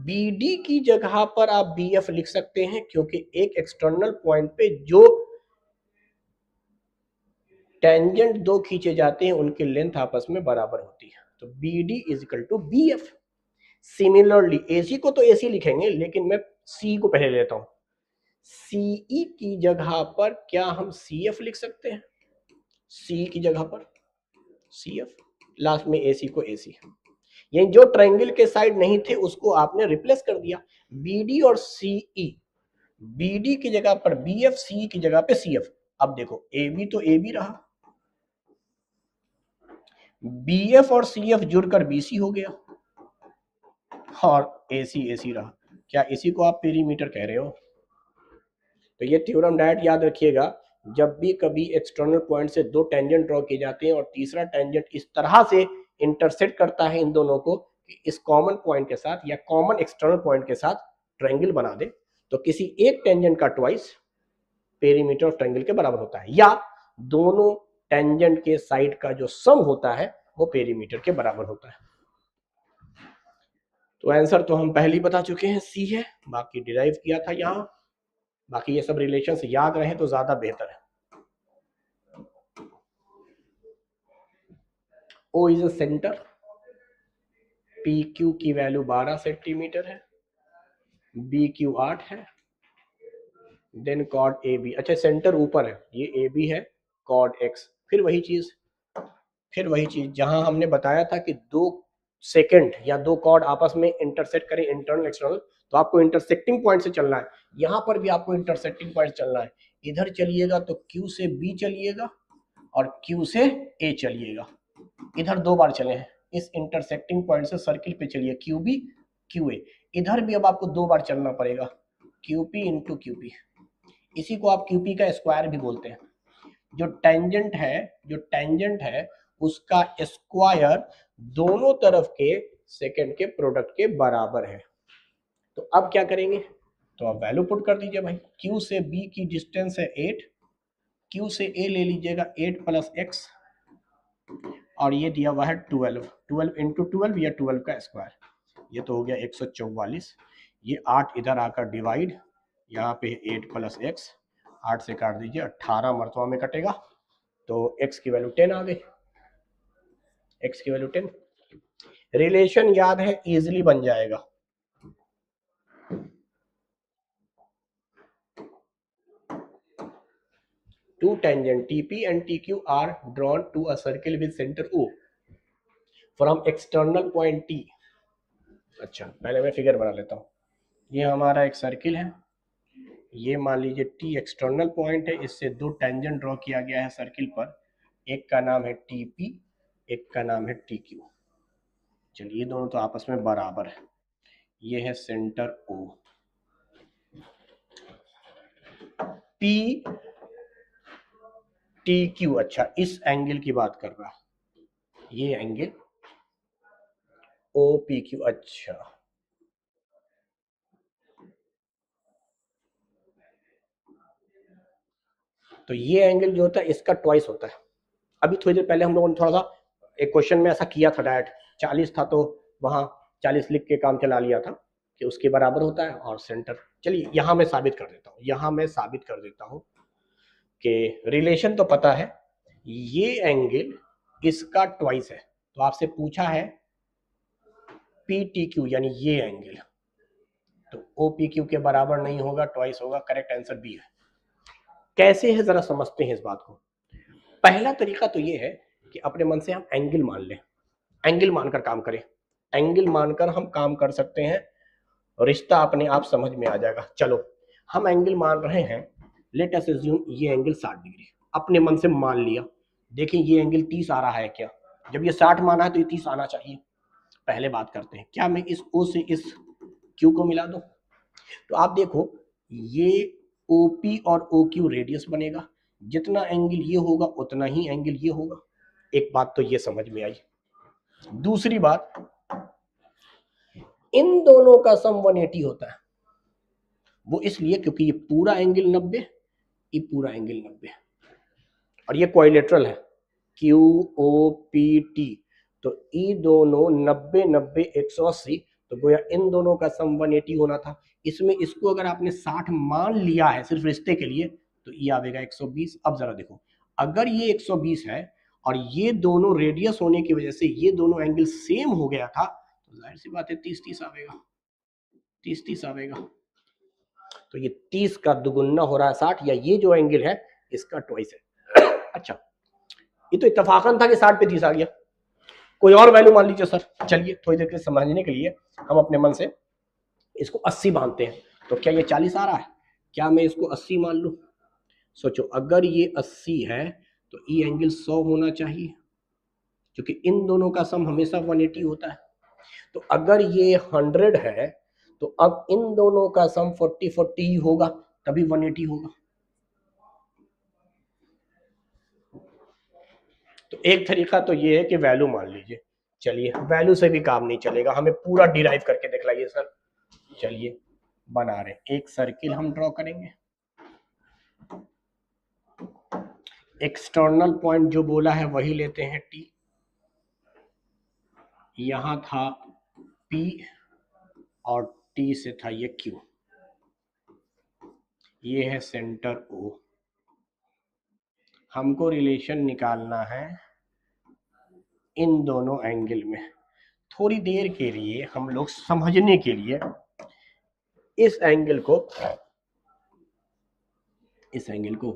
BD की जगह पर आप BF लिख सकते हैं, क्योंकि एक एक्सटर्नल पॉइंट पे जो टेंजेंट दो खींचे जाते हैं उनकी लेंथ आपस में बराबर होती है, तो BD is equal to BF। Similarly AC को तो AC लिखेंगे, लेकिन मैं C को पहले लेता हूं। CE की जगह पर क्या हम CF लिख सकते हैं? C की जगह पर CF, लास्ट में AC को AC। यानी जो ट्रायंगल के साइड नहीं थे उसको आपने रिप्लेस कर दिया। BD और CE, BD की जगह पर BF, CE की जगह पे CF। अब देखो AB तो AB रहा, BF और CF जुड़कर BC हो गया, और AC AC रहा। क्या इसी को आप पेरीमीटर कह रहे हो? तो ये थ्योरम डायरेक्ट याद रखिएगा, जब भी कभी एक्सटर्नल पॉइंट से दो टेंजेंट ड्रॉ किए जाते हैं और तीसरा टेंजेंट इस तरह से इंटरसेक्ट करता है इन दोनों को कि इस कॉमन पॉइंट के साथ या कॉमन एक्सटर्नल पॉइंट के साथ ट्रायंगल बना दे, तो किसी एक टेंजेंट का ट्वाइस पेरीमीटर ऑफ ट्रायंगल के बराबर होता है, या दोनों टेंजेंट के साइड का जो सम होता है वो पेरीमीटर के बराबर होता है। तो आंसर तो हम पहले ही बता चुके हैं, सी है। बाकी डिराइव किया था यहाँ, बाकी ये सब रिलेशंस याद रहे तो ज्यादा बेहतर है। O is a centre, PQ की वैल्यू 12 सेंटीमीटर है, BQ 8 है, देन कॉड AB। अच्छा सेंटर ऊपर है, ये AB है, कॉड X। फिर वही चीज जहां हमने बताया था कि दो सेकंड या दो कॉर्ड आपस में इंटरसेक्ट करें इंटरनल एक्सटर्नल, तो आपको इंटरसेक्टिंग पॉइंट से चलना है। यहां पर भी आपको इंटरसेक्टिंग पॉइंट चलना है। इधर चलिएगा तो Q से B चलिएगा और Q से A चलिएगा। इधर दो बार चले हैं, इस इंटरसेक्टिंग पॉइंट से सर्किल पे चलिए QB QA। इधर भी अब आपको दो बार चलना पड़ेगा, QP इंटू QP। इसी को आप QP का स्क्वायर भी बोलते हैं। जो टेंजेंट है उसका स्क्वायर दोनों तरफ के सेकंड के प्रोडक्ट के बराबर है। तो अब क्या करेंगे, तो आप वैल्यू पुट कर दीजिए भाई। Q से B की डिस्टेंस है 8, Q से A ले लीजिएगा 8 प्लस X, और ये दिया हुआ है 12 इंटू 12 या 12 का स्क्वायर, ये तो हो गया 144। ये 8 इधर आकर डिवाइड, यहाँ पे 8 प्लस X, 8 से काट दीजिए, 18 मरतबा में कटेगा, तो X की वैल्यू 10 आ गई। X की वैल्यू 10। रिलेशन याद है, इजीली बन जाएगा। Two tangent TP and TQ are drawn to a circle with center O from external point T। अच्छा पहले मैं फिगर बना लेता हूँ। ये हमारा एक सर्किल है, ये मान लीजिए T एक्सटर्नल पॉइंट है, इससे दो टेंजेंट ड्रॉ किया गया है सर्किल पर, एक का नाम है TP, एक का नाम है TQ। चलिए ये दोनों तो आपस में बराबर है। ये है सेंटर O। P TQ, अच्छा इस एंगल की बात कर रहा, ये एंगल OPQ। अच्छा तो ये एंगल जो होता है इसका ट्वाइस होता है। अभी थोड़ी देर पहले हम लोगों ने थोड़ा सा एक क्वेश्चन में ऐसा किया था, डायरेक्ट 40 था तो वहां 40 लिख के काम चला लिया था कि उसके बराबर होता है और सेंटर। चलिए यहाँ मैं साबित कर देता हूँ, कि रिलेशन तो पता है, ये एंगल इसका ट्वाइस है। तो आपसे पूछा है PTQ यानी ये एंगल, तो OPQ के बराबर नहीं होगा, ट्वाइस होगा। करेक्ट आंसर बी है। कैसे है जरा समझते हैं इस बात को। पहला तरीका तो ये है कि अपने मन से हम एंगल मान लें, एंगल मानकर काम करें। एंगल मानकर हम काम कर सकते हैं, रिश्ता अपने आप समझ में आ जाएगा। चलो हम एंगल मान रहे हैं, लेट अस अज्यूम ये एंगल 60 डिग्री, अपने मन से मान लिया। देखिए ये एंगल 30 आ रहा है क्या? जब ये 60 माना है तो ये 30 आना चाहिए। पहले बात करते हैं, क्या मैं इस O से इस Q को मिला दूं? तो आप देखो ये OP और OQ रेडियस बनेगा, जितना एंगल ये होगा उतना ही एंगल ये होगा। एक बात तो ये समझ में आई। दूसरी बात, इन दोनों का सम 180 होता है। वो इसलिए क्योंकि ये पूरा एंगल 90, ये पूरा एंगल 90, और ये क्वाड्रिलेटरल है QOPT। तो ये दोनों 90 90 180, तो गोया इन दोनों का सम 180 होना था। इसमें इसको अगर आपने 60 मान लिया है सिर्फ रिश्ते के लिए, तो ये आएगा 120। अब जरा देखो, अगर ये 120 है और ये दोनों रेडियस होने की वजह से ये दोनों एंगल सेम हो गया था, तो जाहिर सी बात है 30 आवेगा, 30 आवेगा। तो ये 30 का दुगुना हो रहा है 60, या ये जो एंगल है इसका ट्वाइस है। अच्छा, ये तो इत्तेफाकन था कि 60 पे 30 आ गया, कोई और वैल्यू मान लीजिए सर। चलिए थोड़ी देर के समझने के लिए हम अपने मन से इसको 80 मानते हैं। तो क्या ये 40 आ रहा है? क्या मैं इसको 80 मान लूं? सोचो, अगर ये 80 है तो ये एंगल 100 होना चाहिए, क्योंकि इन दोनों का सम हमेशा 180 होता है। तो अगर ये 100 है तो अब इन दोनों का सम 40-40 ही होगा, तभी 180 होगा। तो एक तरीका तो ये है कि वैल्यू मान लीजिए। चलिए, वैल्यू से भी काम नहीं चलेगा, हमें पूरा डिराइव करके दिखलाइए सर। चलिए बना रहे, एक सर्किल हम ड्रॉ करेंगे। एक्सटर्नल पॉइंट जो बोला है वही लेते हैं टी, यहां था P और T से था ये Q, ये है सेंटर O। हमको रिलेशन निकालना है इन दोनों एंगल में। थोड़ी देर के लिए हम लोग समझने के लिए इस एंगल को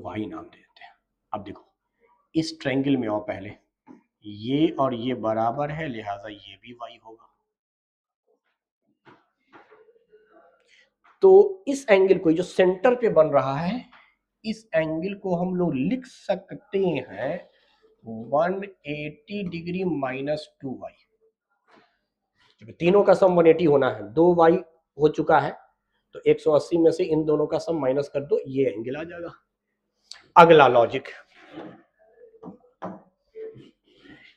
y नाम देते हैं। अब देखो, इस ट्रायंगल में आओ पहले, ये और ये बराबर है, लिहाजा ये भी y होगा। तो इस एंगल को जो सेंटर पे बन रहा है, इस एंगल को हम लोग लिख सकते हैं 180 डिग्री माइनस 2y। तीनों का सम 180 होना है, 2y हो चुका है, तो 180 में से इन दोनों का सम माइनस कर दो, ये एंगल आ जाएगा। अगला लॉजिक,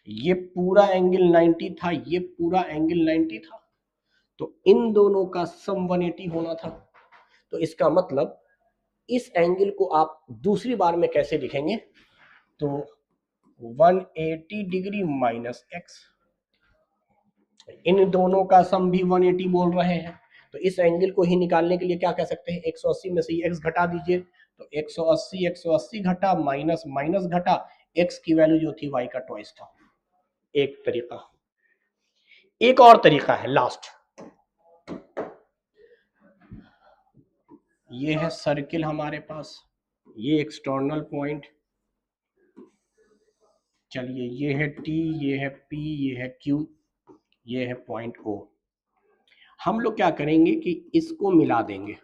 ये पूरा एंगल 90 था, ये पूरा एंगल 90 था, तो इन दोनों का सम 180 होना था। तो इसका मतलब इस एंगल को आप दूसरी बार में कैसे लिखेंगे? तो 180 डिग्री माइनस x, इन दोनों का सम भी 180 बोल रहे हैं, तो इस एंगल को ही निकालने के लिए क्या कह सकते हैं, 180 में से x घटा दीजिए, तो 180 घटा माइनस माइनस घटा, x की वैल्यू जो थी y का ट्वाइस था। एक तरीका। एक और तरीका है लास्ट, ये है सर्किल हमारे पास, ये एक्सटर्नल पॉइंट, चलिए ये है T, ये है P, ये है Q, ये है पॉइंट O। हम लोग क्या करेंगे कि इसको मिला देंगे,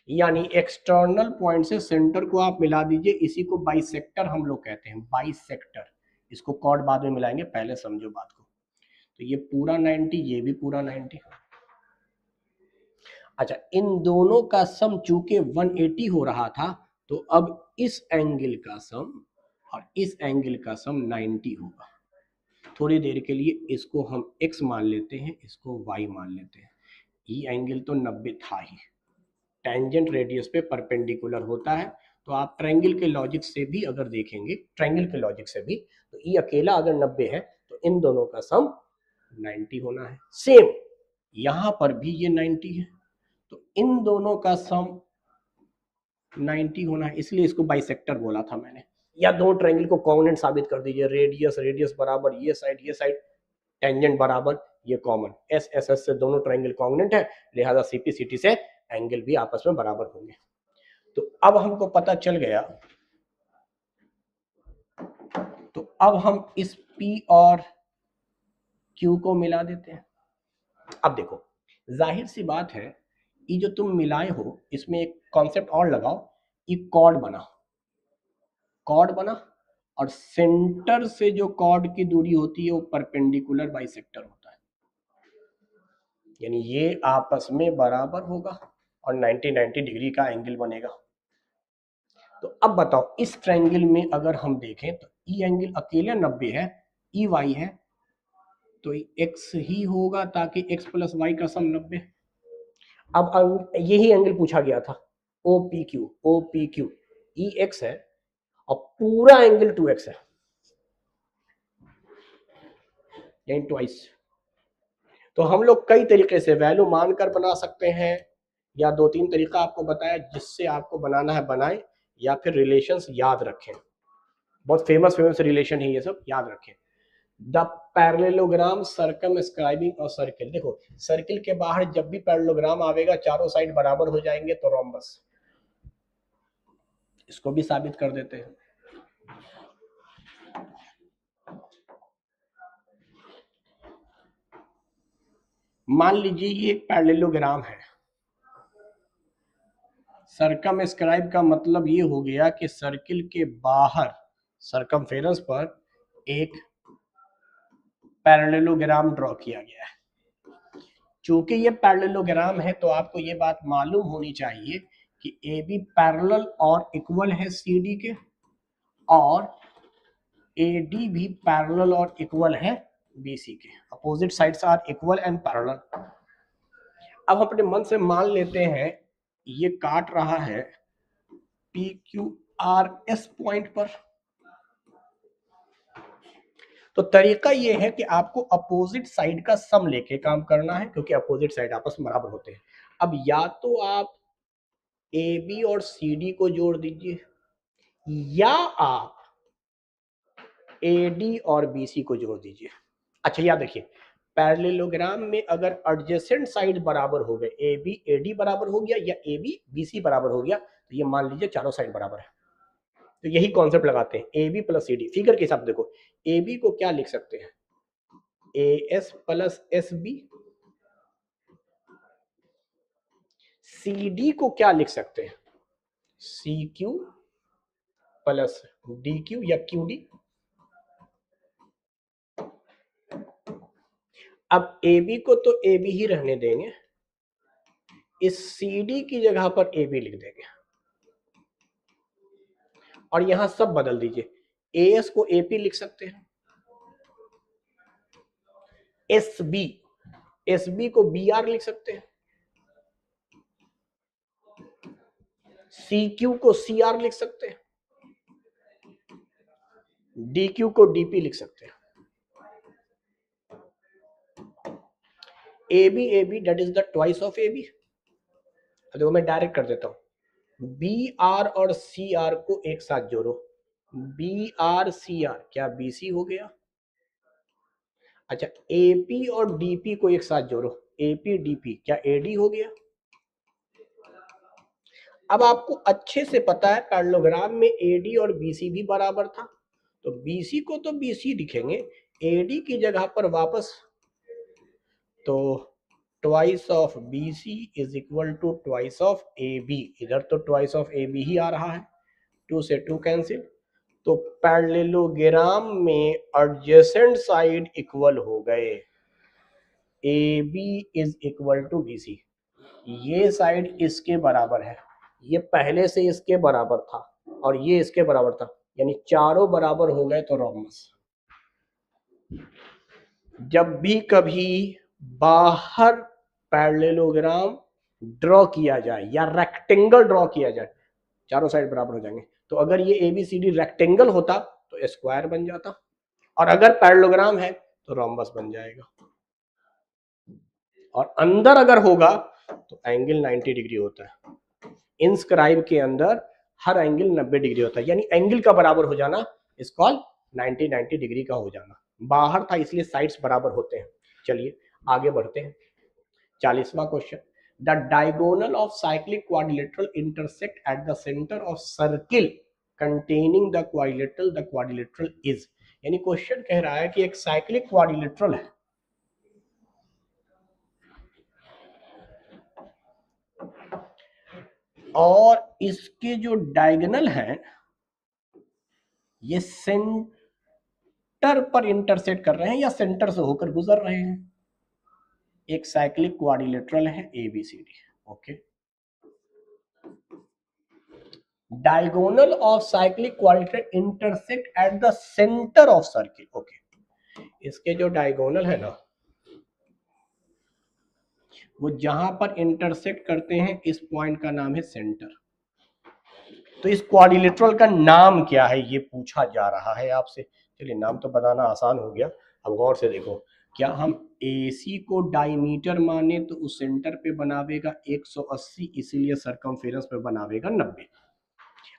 यानी एक्सटर्नल पॉइंट से सेंटर को आप मिला दीजिए, इसी को बाइसेक्टर हम लोग कहते हैं, बाइसेक्टर। इसको कॉर्ड बाद में मिलाएंगे, पहले समझो बात को। तो ये पूरा 90, ये भी पूरा 90। अच्छा, इन दोनों का सम चूंकि 180 हो रहा था, तो अब इस एंगल का सम और इस एंगल का सम 90 होगा। थोड़ी देर के लिए इसको हम x मान लेते हैं, इसको y मान लेते हैं। ये एंगल तो 90 था ही, टेंजेंट रेडियस पे परपेंडिकुलर होता है, तो आप ट्रायंगल के लॉजिक से भी अगर देखेंगे, ट्रायंगल के लॉजिक से भी, तो ये अकेला अगर 90 है तो इन दोनों का सम 90 होना है। सेम यहां पर भी ये 90 है, तो इन दोनों का सम 90 होना है, इसलिए इसको बाइसेक्टर बोला था मैंने। या दो ट्रायंगल को कॉमन साबित कर दीजिए, रेडियस रेडियस बराबर ये साइड, टेंजेंट बराबर ये कॉमन, एस एस एस से दोनों ट्रायंगल कॉन्ग्रुएंट है, लिहाजा सीपी सीटी से एंगल भी आपस में बराबर होंगे। तो अब हमको पता चल गया, तो अब हम इस P और Q को मिला देते हैं। अब देखो, जाहिर सी बात है, ये जो तुम मिलाए हो इसमें एक कॉन्सेप्ट और लगाओ, ये कॉर्ड बना, और सेंटर से जो कॉर्ड की दूरी होती है वो परपेंडिकुलर बाइसेक्टर होता है, यानी ये आपस में बराबर होगा और 90 डिग्री का एंगल बनेगा। तो अब बताओ, इस ट्रायंगल में अगर हम देखें तो ई एंगल अकेले 90 है, ई वाई है, तो x ही होगा, ताकि x प्लस वाई का सम 90। अब यही एंगल पूछा गया था, OPQ, ई x है और पूरा एंगल 2x है, यानी ट्वाइस। तो हम लोग कई तरीके से वैल्यू मानकर बना सकते हैं, या 2-3 तरीका आपको बताया, जिससे आपको बनाना है बनाएं, या फिर रिलेशंस याद रखें। बहुत फेमस फेमस रिलेशन है ये सब, याद रखें। The parallelogram circumscribing a circle, देखो सर्किल के बाहर जब भी पैरेललोग्राम आवेगा चारों साइड बराबर हो जाएंगे तो रोम्बस, इसको भी साबित कर देते हैं। मान लीजिए ये एक पैरेललोग्राम है, सर्कमस्क्राइब का मतलब ये हो गया कि सर्किल के बाहर सर्कमफेरेंस पर एक पैरेललोग्राम ड्रॉ किया गया है। चूंकि ये पैरेललोग्राम है तो आपको ये बात मालूम होनी चाहिए कि ए बी पैरेलल और इक्वल है सी डी के, और ए डी भी पैरेलल और इक्वल है बी सी के। Opposite sides are equal and parallel. अब अपने मन से मान लेते हैं ये काट रहा है P Q R S point पर, तो तरीका ये है कि आपको अपोजिट साइड का सम लेके काम करना है, क्योंकि अपोजिट साइड आपस में बराबर होते हैं। अब या तो आप ए बी और सी डी को जोड़ दीजिए, या आप ए डी और बी सी को जोड़ दीजिए। अच्छा याद देखिए, पैरेललोग्राम में अगर एडजेसेंट साइड बराबर हो गए, ए बी ए डी बराबर हो गया या ए बी बी सी बराबर हो गया, तो ये मान लीजिए चारों साइड बराबर है। तो यही कॉन्सेप्ट लगाते हैं, A B plus C D. Figure के हिसाब देखो, ए बी को क्या लिख सकते हैं, A S plus S B. C D को क्या लिख सकते हैं, C Q plus D Q या क्यू डी। अब ए बी को तो ए बी ही रहने देंगे, इस सी डी की जगह पर ए बी लिख देंगे, और यहां सब बदल दीजिए। ए एस को ए पी लिख सकते हैं, एस बी को बी आर लिख सकते हैं, सी क्यू को सी आर लिख सकते हैं, डी क्यू को डी पी लिख सकते हैं। A B that is the twice of A B. देखो मैं डायरेक्ट कर देता हूं, बी आर और सी आर को एक साथ जोड़ो, बी आर सी आर क्या बी सी हो गया। अच्छा ए पी और डी पी को एक साथ जोड़ो, ए पी डी पी क्या ए डी हो गया। अब आपको अच्छे से पता है पैरेललोग्राम में ए डी और बी सी भी बराबर था, तो बी सी को तो बी सी लिखेंगे, ए डी की जगह पर वापस, तो twice of B C is equal to twice of A B. इधर तो ट्वाइस ऑफ ए बी ही आ रहा है, 2 से 2 कैंसिल, तो पैरेललोग्राम में एडजेसेंट साइड इक्वल हो गए, A B is equal to B C. ये साइड इसके बराबर है, ये पहले से इसके बराबर था और ये इसके बराबर था, यानी चारों बराबर हो गए तो रोम्बस। जब भी कभी बाहर पैरेललोग्राम ड्रॉ किया जाए या रेक्टेंगल ड्रॉ किया जाए, चारों साइड बराबर हो जाएंगे। तो अगर ये एबीसीडी रेक्टेंगल होता तो स्क्वायर बन जाता, और अगर पैरेललोग्राम है तो रोम्बस बन जाएगा। और अंदर अगर होगा तो एंगल 90 डिग्री होता है। इंस्क्राइब के अंदर हर एंगल 90 डिग्री होता है, यानी एंगल का बराबर हो जाना इस कॉल 90 डिग्री का हो जाना। बाहर था इसलिए साइड्स बराबर होते हैं। चलिए आगे बढ़ते हैं। 40वां question, the diagonal of cyclic quadrilateral intersect at the centre of circle containing the quadrilateral is. यानी क्वेश्चन कह रहा है कि एक साइक्लिक क्वाड्रिलेटरल है, और इसके जो डायगोनल है ये सेंटर पर इंटरसेक्ट कर रहे हैं या सेंटर से होकर गुजर रहे हैं। एक साइक्लिक क्वाड्रिलेटरल है ABCD, okay. Diagonal of cyclic quadrilateral intersect at the centre of circle, okay. इसके जो डायगोनल है ना, वो जहां पर इंटरसेक्ट करते हैं इस पॉइंट का नाम है सेंटर। तो इस क्वाड्रिलेटरल का नाम क्या है ये पूछा जा रहा है आपसे। चलिए नाम तो बताना आसान हो गया, अब गौर से देखो, क्या हम AC को डायमीटर माने तो उस सेंटर पे बनावेगा 180, इसीलिए सरकमफेरेंस पे बनावेगा 90।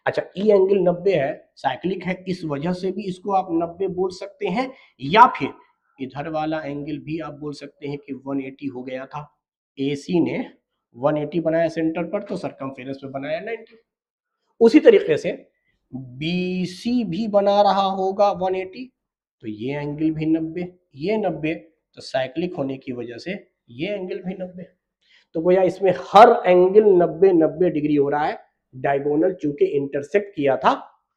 अच्छा, ई एंगल 90 है, साइक्लिक है, इस वजह से भी इसको आप 90 बोल सकते हैं, या फिर इधर वाला एंगल भी आप बोल सकते हैं कि 180 हो गया था। AC ने 180 बनाया सेंटर पर, तो सरकमफेरेंस पे बनाया 90। उसी तरीके से BC भी बना रहा होगा 180, तो ये एंगल भी 90, ये 90, तो साइक्लिक होने की वजह से ये एंगल भी 90। तो गोया इसमें हर एंगल 90 डिग्री हो रहा है, डायगोनल चूंकि इंटरसेक्ट किया था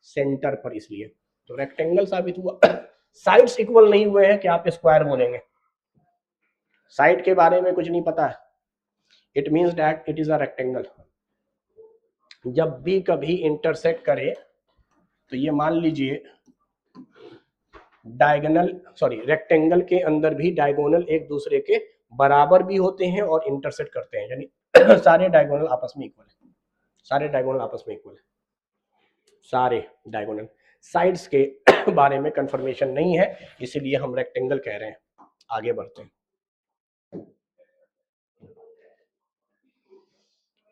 सेंटर पर, इसलिए तो रेक्टेंगल साबित हुआ। साइड्स इक्वल नहीं हुए हैं कि आप स्क्वायर बोलेंगे, साइड के बारे में कुछ नहीं पता है, it means that it is a rectangle. जब भी कभी इंटरसेक्ट करे तो ये मान लीजिए डायगोनल रेक्टेंगल के अंदर भी डायगोनल एक दूसरे के बराबर भी होते हैं और इंटरसेक्ट करते हैं, यानी सारे डायगोनल आपस में इक्वल है, सारे डायगोनल आपस में इक्वल है, सारे डायगोनल। साइड्स के बारे में कंफर्मेशन नहीं है, इसीलिए हम रेक्टेंगल कह रहे हैं। आगे बढ़ते हैं।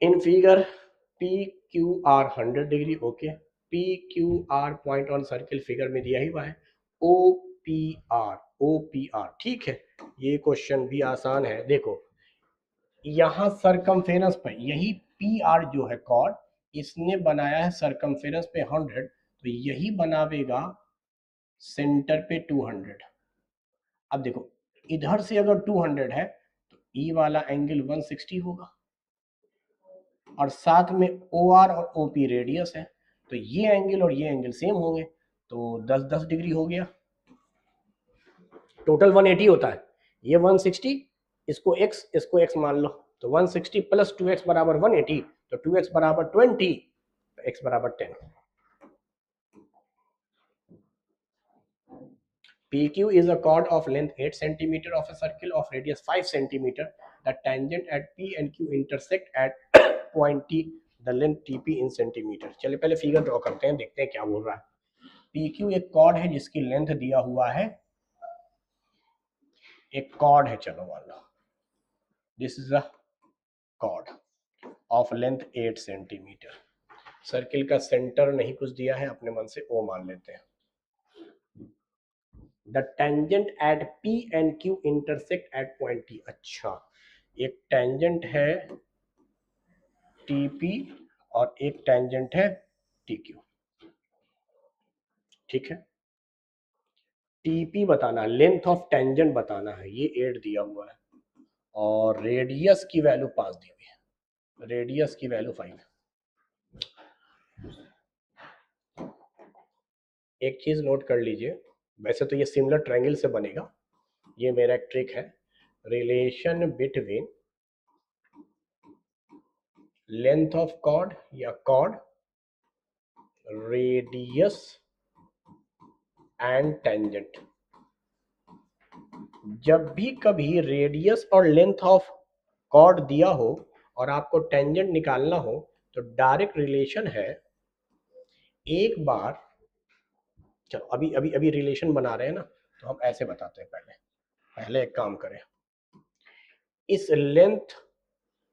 In figure PQR 100 degree, okay, PQR point on circle figure में दिया ही हुआ है, OPR ठीक है। ये क्वेश्चन भी आसान है, देखो यहां सरकमफेरेंस पे यही PR जो है कॉर्ड, इसने बनाया है सरकमफेरेंस पे 100, तो यही बनावेगा सेंटर पे 200। अब देखो इधर से अगर 200 है तो ई वाला एंगल 160 होगा, और साथ में OR और OP रेडियस है, तो ये एंगल और ये एंगल सेम होंगे, तो 10-10 डिग्री हो गया, टोटल 180 होता है। ये 160, इसको x मान लो, तो 160 प्लस 2x बराबर 180, तो 2x बराबर 20, तो x बराबर 10। PQ is a chord of length 8 cm of a circle of radius 5 cm. The tangent at P and Q intersect at point T. The length TP in centimeter. चलिए पहले figure draw करते हैं, देखते हैं क्या बोल रहा है। PQ एक कॉर्ड है जिसकी लेंथ दिया हुआ है, एक कॉर्ड है, चलो मान लो this is a chord of length 8 centimetre. Circle का सेंटर नहीं कुछ दिया है, अपने मन से O मान लेते हैं। The tangent at P and Q intersect at point T. अच्छा, एक टेंजेंट है TP और एक टेंजेंट है TQ, ठीक है। TP बताना, लेंथ ऑफ टेंजेंट बताना है, ये 8 दिया हुआ है, और रेडियस की वैल्यू 5 दी हुई है, रेडियस की वैल्यू 5 है। एक चीज नोट कर लीजिए, वैसे तो ये सिमिलर ट्रायंगल से बनेगा, ये मेरा एक ट्रिक है, relation between length of chord या कॉर्ड, रेडियस एंड टेंजेंट। जब भी कभी रेडियस और लेंथ ऑफ कॉर्ड दिया हो और आपको टेंजेंट निकालना हो, तो डायरेक्ट रिलेशन है, एक बार चलो अभी अभी अभी रिलेशन बना रहे हैं ना, तो हम ऐसे बताते हैं। पहले पहले एक काम करें, इस लेंथ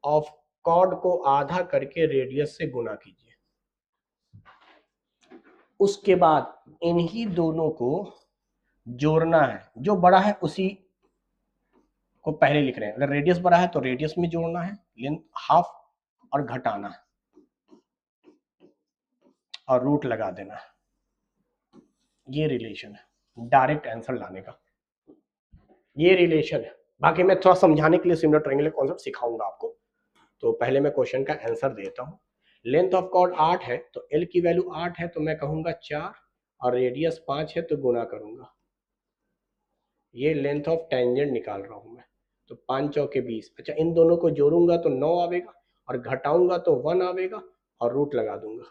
ऑफ कॉर्ड को आधा करके रेडियस से गुना कीजिए, उसके बाद इन्हीं दोनों को जोड़ना है, जो बड़ा है उसी को पहले लिख रहे हैं, अगर रेडियस बड़ा है तो रेडियस में जोड़ना है, लेंथ हाफ और घटाना है और रूट लगा देना है। ये रिलेशन है डायरेक्ट आंसर लाने का, ये रिलेशन है। बाकी मैं थोड़ा समझाने के लिए सिमिलर ट्रायंगुलर कॉन्सेप्ट सिखाऊंगा आपको। तो पहले मैं क्वेश्चन का आंसर देता हूँ। लेंथ ऑफ कॉर्ड 8 है, तो L की वैल्यू 8 है, तो मैं कहूंगा 4, और रेडियस 5 है तो गुना करूंगा। ये लेंथ ऑफ टेंजेंट निकाल रहा हूं मैं, तो 5 चौके 20। अच्छा, इन दोनों को जोड़ूंगा तो 9 आवेगा, और घटाऊंगा तो 1 आवेगा, और रूट लगा दूंगा।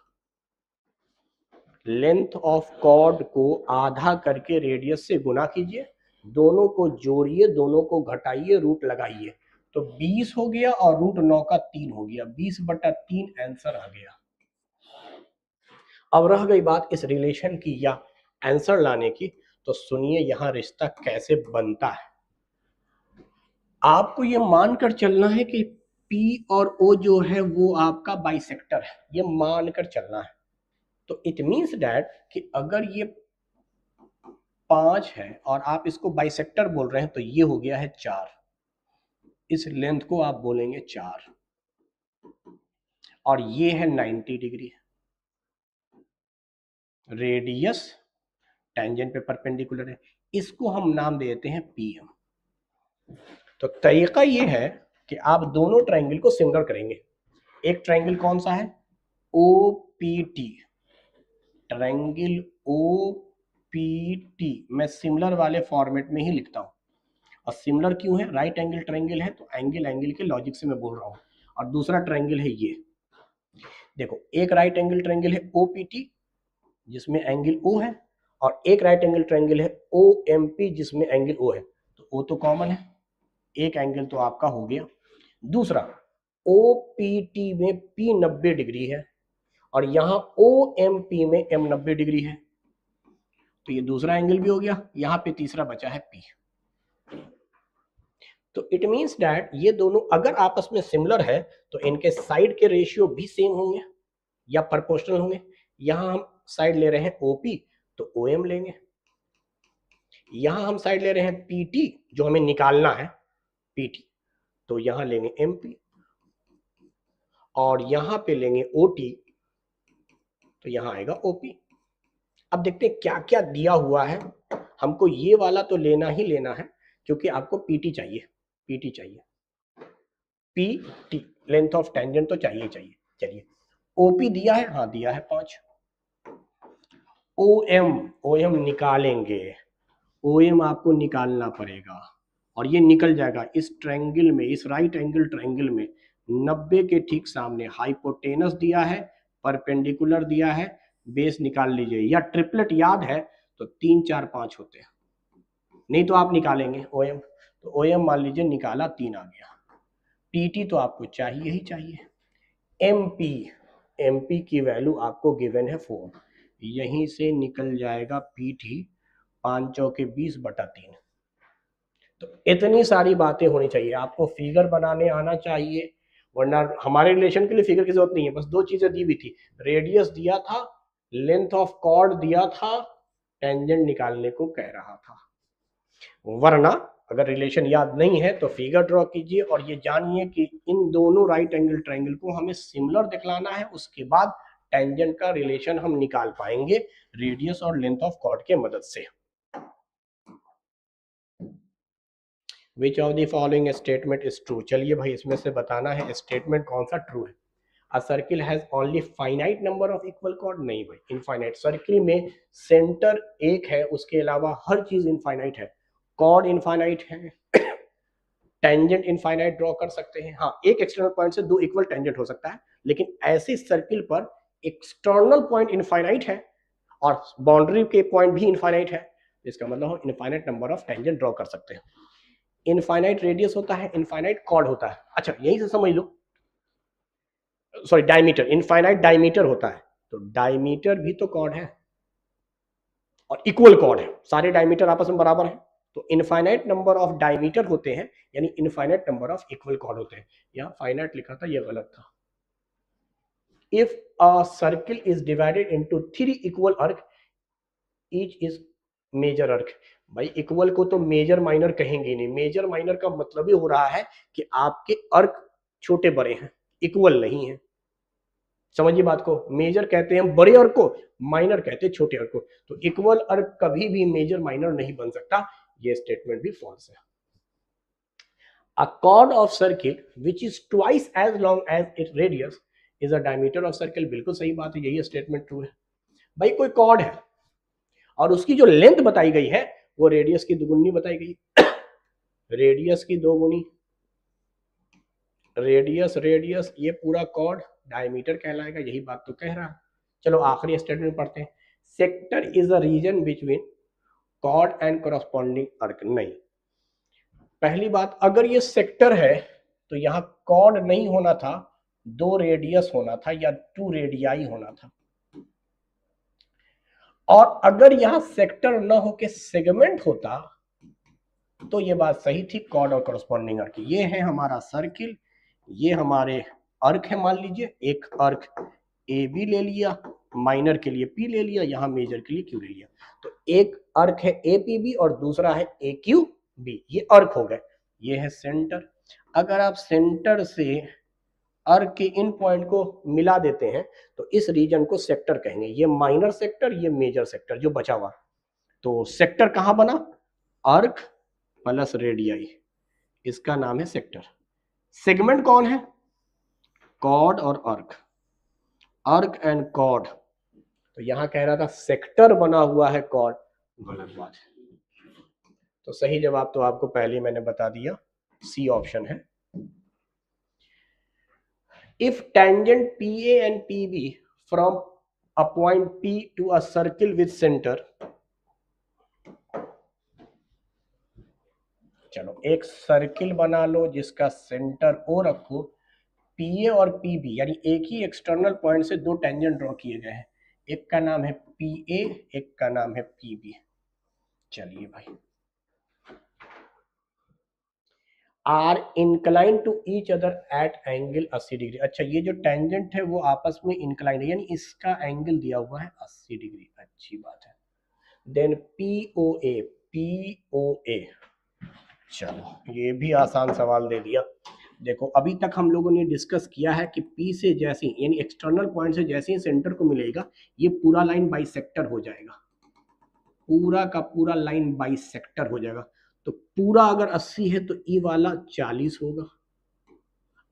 लेंथ ऑफ कॉर्ड को आधा करके रेडियस से गुना कीजिए, दोनों को जोड़िए, दोनों को घटाइए, रूट लगाइए, तो 20 हो गया, और रूट 9 का 3 हो गया, 20/3 आंसर आ गया। अब रह गई बात इस रिलेशन की या आंसर लाने की, तो सुनिए यहां रिश्ता कैसे बनता है। आपको ये मानकर चलना है कि P और O जो है वो आपका बाइसेक्टर है, ये मानकर चलना है। तो इट मीन्स डैट कि अगर ये 5 है और आप इसको बाइसेक्टर बोल रहे हैं तो ये हो गया है 4, इस लेंथ को आप बोलेंगे 4, और ये है 90 डिग्री, रेडियस टेंजेंट पे परपेंडिकुलर है, इसको हम नाम देते हैं पीएम। तो तरीका ये है कि आप दोनों ट्रायंगल को सिमिलर करेंगे। एक ट्रायंगल कौन सा है, ओपीटी, ट्रायंगल ओपीटी मैं सिमिलर वाले फॉर्मेट में ही लिखता हूं। और सिमिलर क्यों है, राइट एंगल ट्रायंगल है तो एंगल एंगल के लॉजिक से मैं बोल रहा हूं। और दूसरा ट्रायंगल है ये, देखो एक राइट एंगल ट्रायंगल है ओपीटी जिसमें एंगल ओ है, और एक राइट एंगल ट्रायंगल है ओएमपी जिसमें एंगल ओ है। तो ओ तो कॉमन है, एक एंगल तो आपका हो गया। दूसरा ओपीटी में पी 90 डिग्री है और यहां ओएमपी में एम 90 डिग्री है, तो ये दूसरा एंगल भी हो गया। यहां पे तीसरा बचा है पी। तो इट मींस दैट ये दोनों अगर आपस में सिमिलर है तो इनके साइड के रेशियो भी सेम होंगे या प्रोपोर्शनल होंगे। यहां हम साइड ले रहे हैं ओपी तो ओएम लेंगे, यहां हम साइड ले रहे हैं पीटी जो हमें निकालना है पीटी, तो यहां लेंगे एमपी, और यहां पे लेंगे ओटी तो यहां आएगा ओपी। अब देखते हैं क्या क्या दिया हुआ है। हमको ये वाला तो लेना ही लेना है क्योंकि आपको पीटी चाहिए, पीटी चाहिए, पीटी लेंथ ऑफ टेंजेंट तो चाहिए चाहिए। चलिए ओपी दिया है, हाँ दिया है 5। ओएम, ओएम निकालेंगे, ओएम आपको निकालना पड़ेगा और ये निकल जाएगा इस ट्रायंगल में, इस राइट एंगल ट्रायंगल में 90 के ठीक सामने हाइपोटेनस दिया है, परपेंडिकुलर दिया है, बेस निकाल लीजिए। या ट्रिपलेट याद है तो 3 4 5 होते हैं, नहीं तो आप निकालेंगे ओएम, तो ओएम मान लीजिए निकाला 3 आ गया। पीटी तो आपको चाहिए ही चाहिए। एमपी, एमपी की वैल्यू आपको गिवन है 4, यहीं से निकल जाएगा पीटी 5 चौके 20/3। तो इतनी सारी बातें होनी चाहिए, आपको फिगर बनाने आना चाहिए, वरना हमारे रिलेशन के लिए फिगर की जरूरत नहीं है। बस 2 चीजें दी हुई थी, रेडियस दिया था, लेंथ ऑफ कॉर्ड दिया था, टेंजेंट निकालने को कह रहा था। वरना अगर रिलेशन याद नहीं है तो फिगर ड्रॉ कीजिए और ये जानिए कि इन दोनों राइट एंगल ट्रायंगल को हमें सिमिलर दिखलाना है, उसके बाद टेंजेंट का रिलेशन हम निकाल पाएंगे रेडियस और लेंथ ऑफ कॉर्ड के मदद से। Which of the following statement is true, चलिए भाई इसमें से बताना है स्टेटमेंट कौन सा ट्रू है। अ circle has only finite number of equal cord, नहीं भाई इनफाइनाइट। सर्किल में सेंटर एक है, उसके अलावा हर चीज इनफाइनाइट है, कॉर्ड इनफाइनाइट है, टेंजेंट इनफाइनाइट ड्रॉ कर सकते हैं। हाँ एक एक्सटर्नल पॉइंट से 2 इक्वल टेंजेंट हो सकता है, लेकिन ऐसे सर्किल पर एक्सटर्नल पॉइंट इनफाइनाइट है और बाउंड्री के पॉइंट भी इनफाइनाइट है, इसका मतलब हम infinite number of tangent draw कर सकते हैं। इनफाइनाइट रेडियस होता है, इनफाइनाइट कॉर्ड होता है। अच्छा यहीं से समझ लो, सॉरी डायमीटर, इनफाइनाइट डायमीटर होता है, तो डायमीटर भी तो कॉर्ड है और इक्वल कॉर्ड है, सारे डायमीटर आपस में बराबर है। तो इनफाइनाइट नंबर ऑफ डायमीटर होते हैं यानी infinite number of equal chord होते हैं। यहां फाइनाइट लिखा था, ये गलत था। If a circle is divided into 3 equal arc, each is major arc. भाई इक्वल को तो मेजर माइनर कहेंगे नहीं, मेजर माइनर का मतलब ही हो रहा है कि आपके अर्क छोटे बड़े हैं, इक्वल नहीं है। समझिए बात को, मेजर कहते हैं बड़े अर्क को, माइनर कहते हैं छोटे अर्क को। तो इक्वल अर्क कभी भी मेजर माइनर नहीं बन सकता, ये स्टेटमेंट भी फॉल्स है। A chord of circle which is twice as long as its radius is a diameter of circle, बिल्कुल सही बात है, यही स्टेटमेंट ट्रू है। भाई कोई कॉर्ड है और उसकी जो लेंथ बताई गई है वो रेडियस की दुगुनी बताई गई, रेडियस की दोगुनी, रेडियस रेडियस, ये पूरा कॉर्ड डायमीटर कहलाएगा, यही बात तो कह रहा है। चलो आखिरी स्टेटमेंट पढ़ते हैं। Sector is a region between chord and corresponding arc, नहीं। पहली बात, अगर ये सेक्टर है तो यहां कॉर्ड नहीं होना था, 2 रेडियस होना था या 2 रेडियाई होना था। और अगर यहां सेक्टर न होके सेगमेंट होता तो ये बात सही थी, कॉर्ड और कॉरस्पॉन्डिंग आर्क। ये है हमारा सर्किल, ये हमारे अर्क है, मान लीजिए एक अर्क ए बी ले लिया माइनर के लिए P ले लिया, यहाँ मेजर के लिए Q ले लिया। तो एक अर्क है APB और दूसरा है AQB, ये अर्क हो गए, ये है सेंटर। अगर आप सेंटर से अर्क के इन पॉइंट को मिला देते हैं तो इस रीजन को सेक्टर कहेंगे, ये माइनर सेक्टर, ये मेजर सेक्टर जो बचा हुआ। तो सेक्टर कहां बना? अर्क प्लस रेडियाई, इसका नाम है सेक्टर। सेगमेंट कौन है? कॉर्ड और अर्क, अर्क एंड कॉर्ड। तो यहां कह रहा था सेक्टर बना हुआ है कॉर्ड, गलत बात है। तो सही जवाब तो आपको पहले मैंने बता दिया, सी ऑप्शन है। If tangent PA and PB from a point P to a circle with center, चलो एक सर्किल बना लो जिसका सेंटर O रखो, PA और PB यानी एक ही एक्सटर्नल पॉइंट से दो टेंजेंट ड्रॉ किए गए हैं, एक का नाम है PA, एक का नाम है PB। चलिए भाई, are incline to each other at angle 80 degree. अच्छा, ये जो टेंजेंट है वो आपस में इंक्लाइन है, यानी इसका एंगल दिया हुआ है 80 डिग्री, अच्छी बात है। देन POA, POA, चलो ये भी आसान सवाल दे दिया। देखो अभी तक हम लोगों ने डिस्कस किया है कि P से जैसे यानी एक्सटर्नल पॉइंट से जैसे ही सेंटर को मिलेगा ये पूरा लाइन बाइसेक्टर हो जाएगा, पूरा का पूरा लाइन बाइसेक्टर हो जाएगा। तो पूरा अगर 80 है तो ई वाला 40 होगा।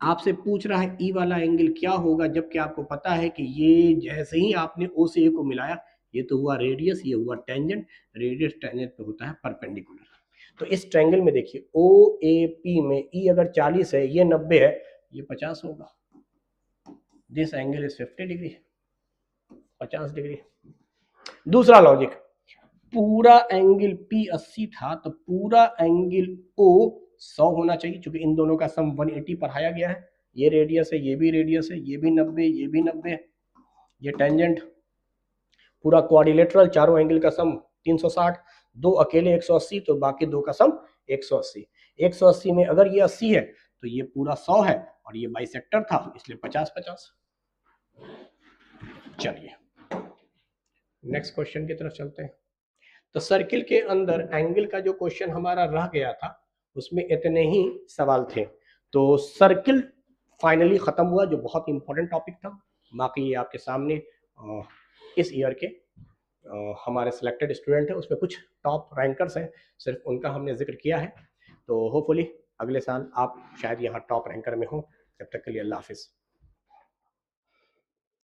आपसे पूछ रहा है ई वाला एंगल क्या होगा, जबकि आपको पता है कि ये जैसे ही आपने ओ से ए को मिलाया, ये तो हुआ रेडियस, ये हुआ टेंजेंट, रेडियस टेंजेंट पे होता है परपेंडिकुलर। तो इस ट्रायंगल में देखिए ओ ए पी में ई अगर 40 है, ये 90 है, ये 50 होगा। This angle is 50 degree, 50 degree. दूसरा लॉजिक, पूरा एंगल P 80 था तो पूरा एंगल O 100 होना चाहिए, क्योंकि इन दोनों का सम 180 पढ़ाया गया है। ये रेडियस है, ये भी रेडियस है, ये भी 90, ये भी 90, ये टेंजेंट। पूरा क्वाड्रिलेटरल, चारों एंगल का सम 360, दो अकेले 180, तो बाकी दो का सम 180। 180 में अगर ये 80 है तो ये पूरा 100 है, और ये बाइसेक्टर था इसलिए 50-50। चलिए नेक्स्ट क्वेश्चन की तरफ चलते हैं। तो सर्किल के अंदर एंगल का जो क्वेश्चन हमारा रह गया था उसमें इतने ही सवाल थे। तो सर्किल फाइनली खत्म हुआ, जो बहुत इंपॉर्टेंट टॉपिक था। बाकी ये आपके सामने इस ईयर के हमारे सिलेक्टेड स्टूडेंट हैं, उसमें कुछ टॉप रैंकर्स हैं, सिर्फ उनका हमने जिक्र किया है। तो होपफुली अगले साल आप शायद यहाँ टॉप रैंकर में हो। तब तक के लिए अल्लाह हाफिज़।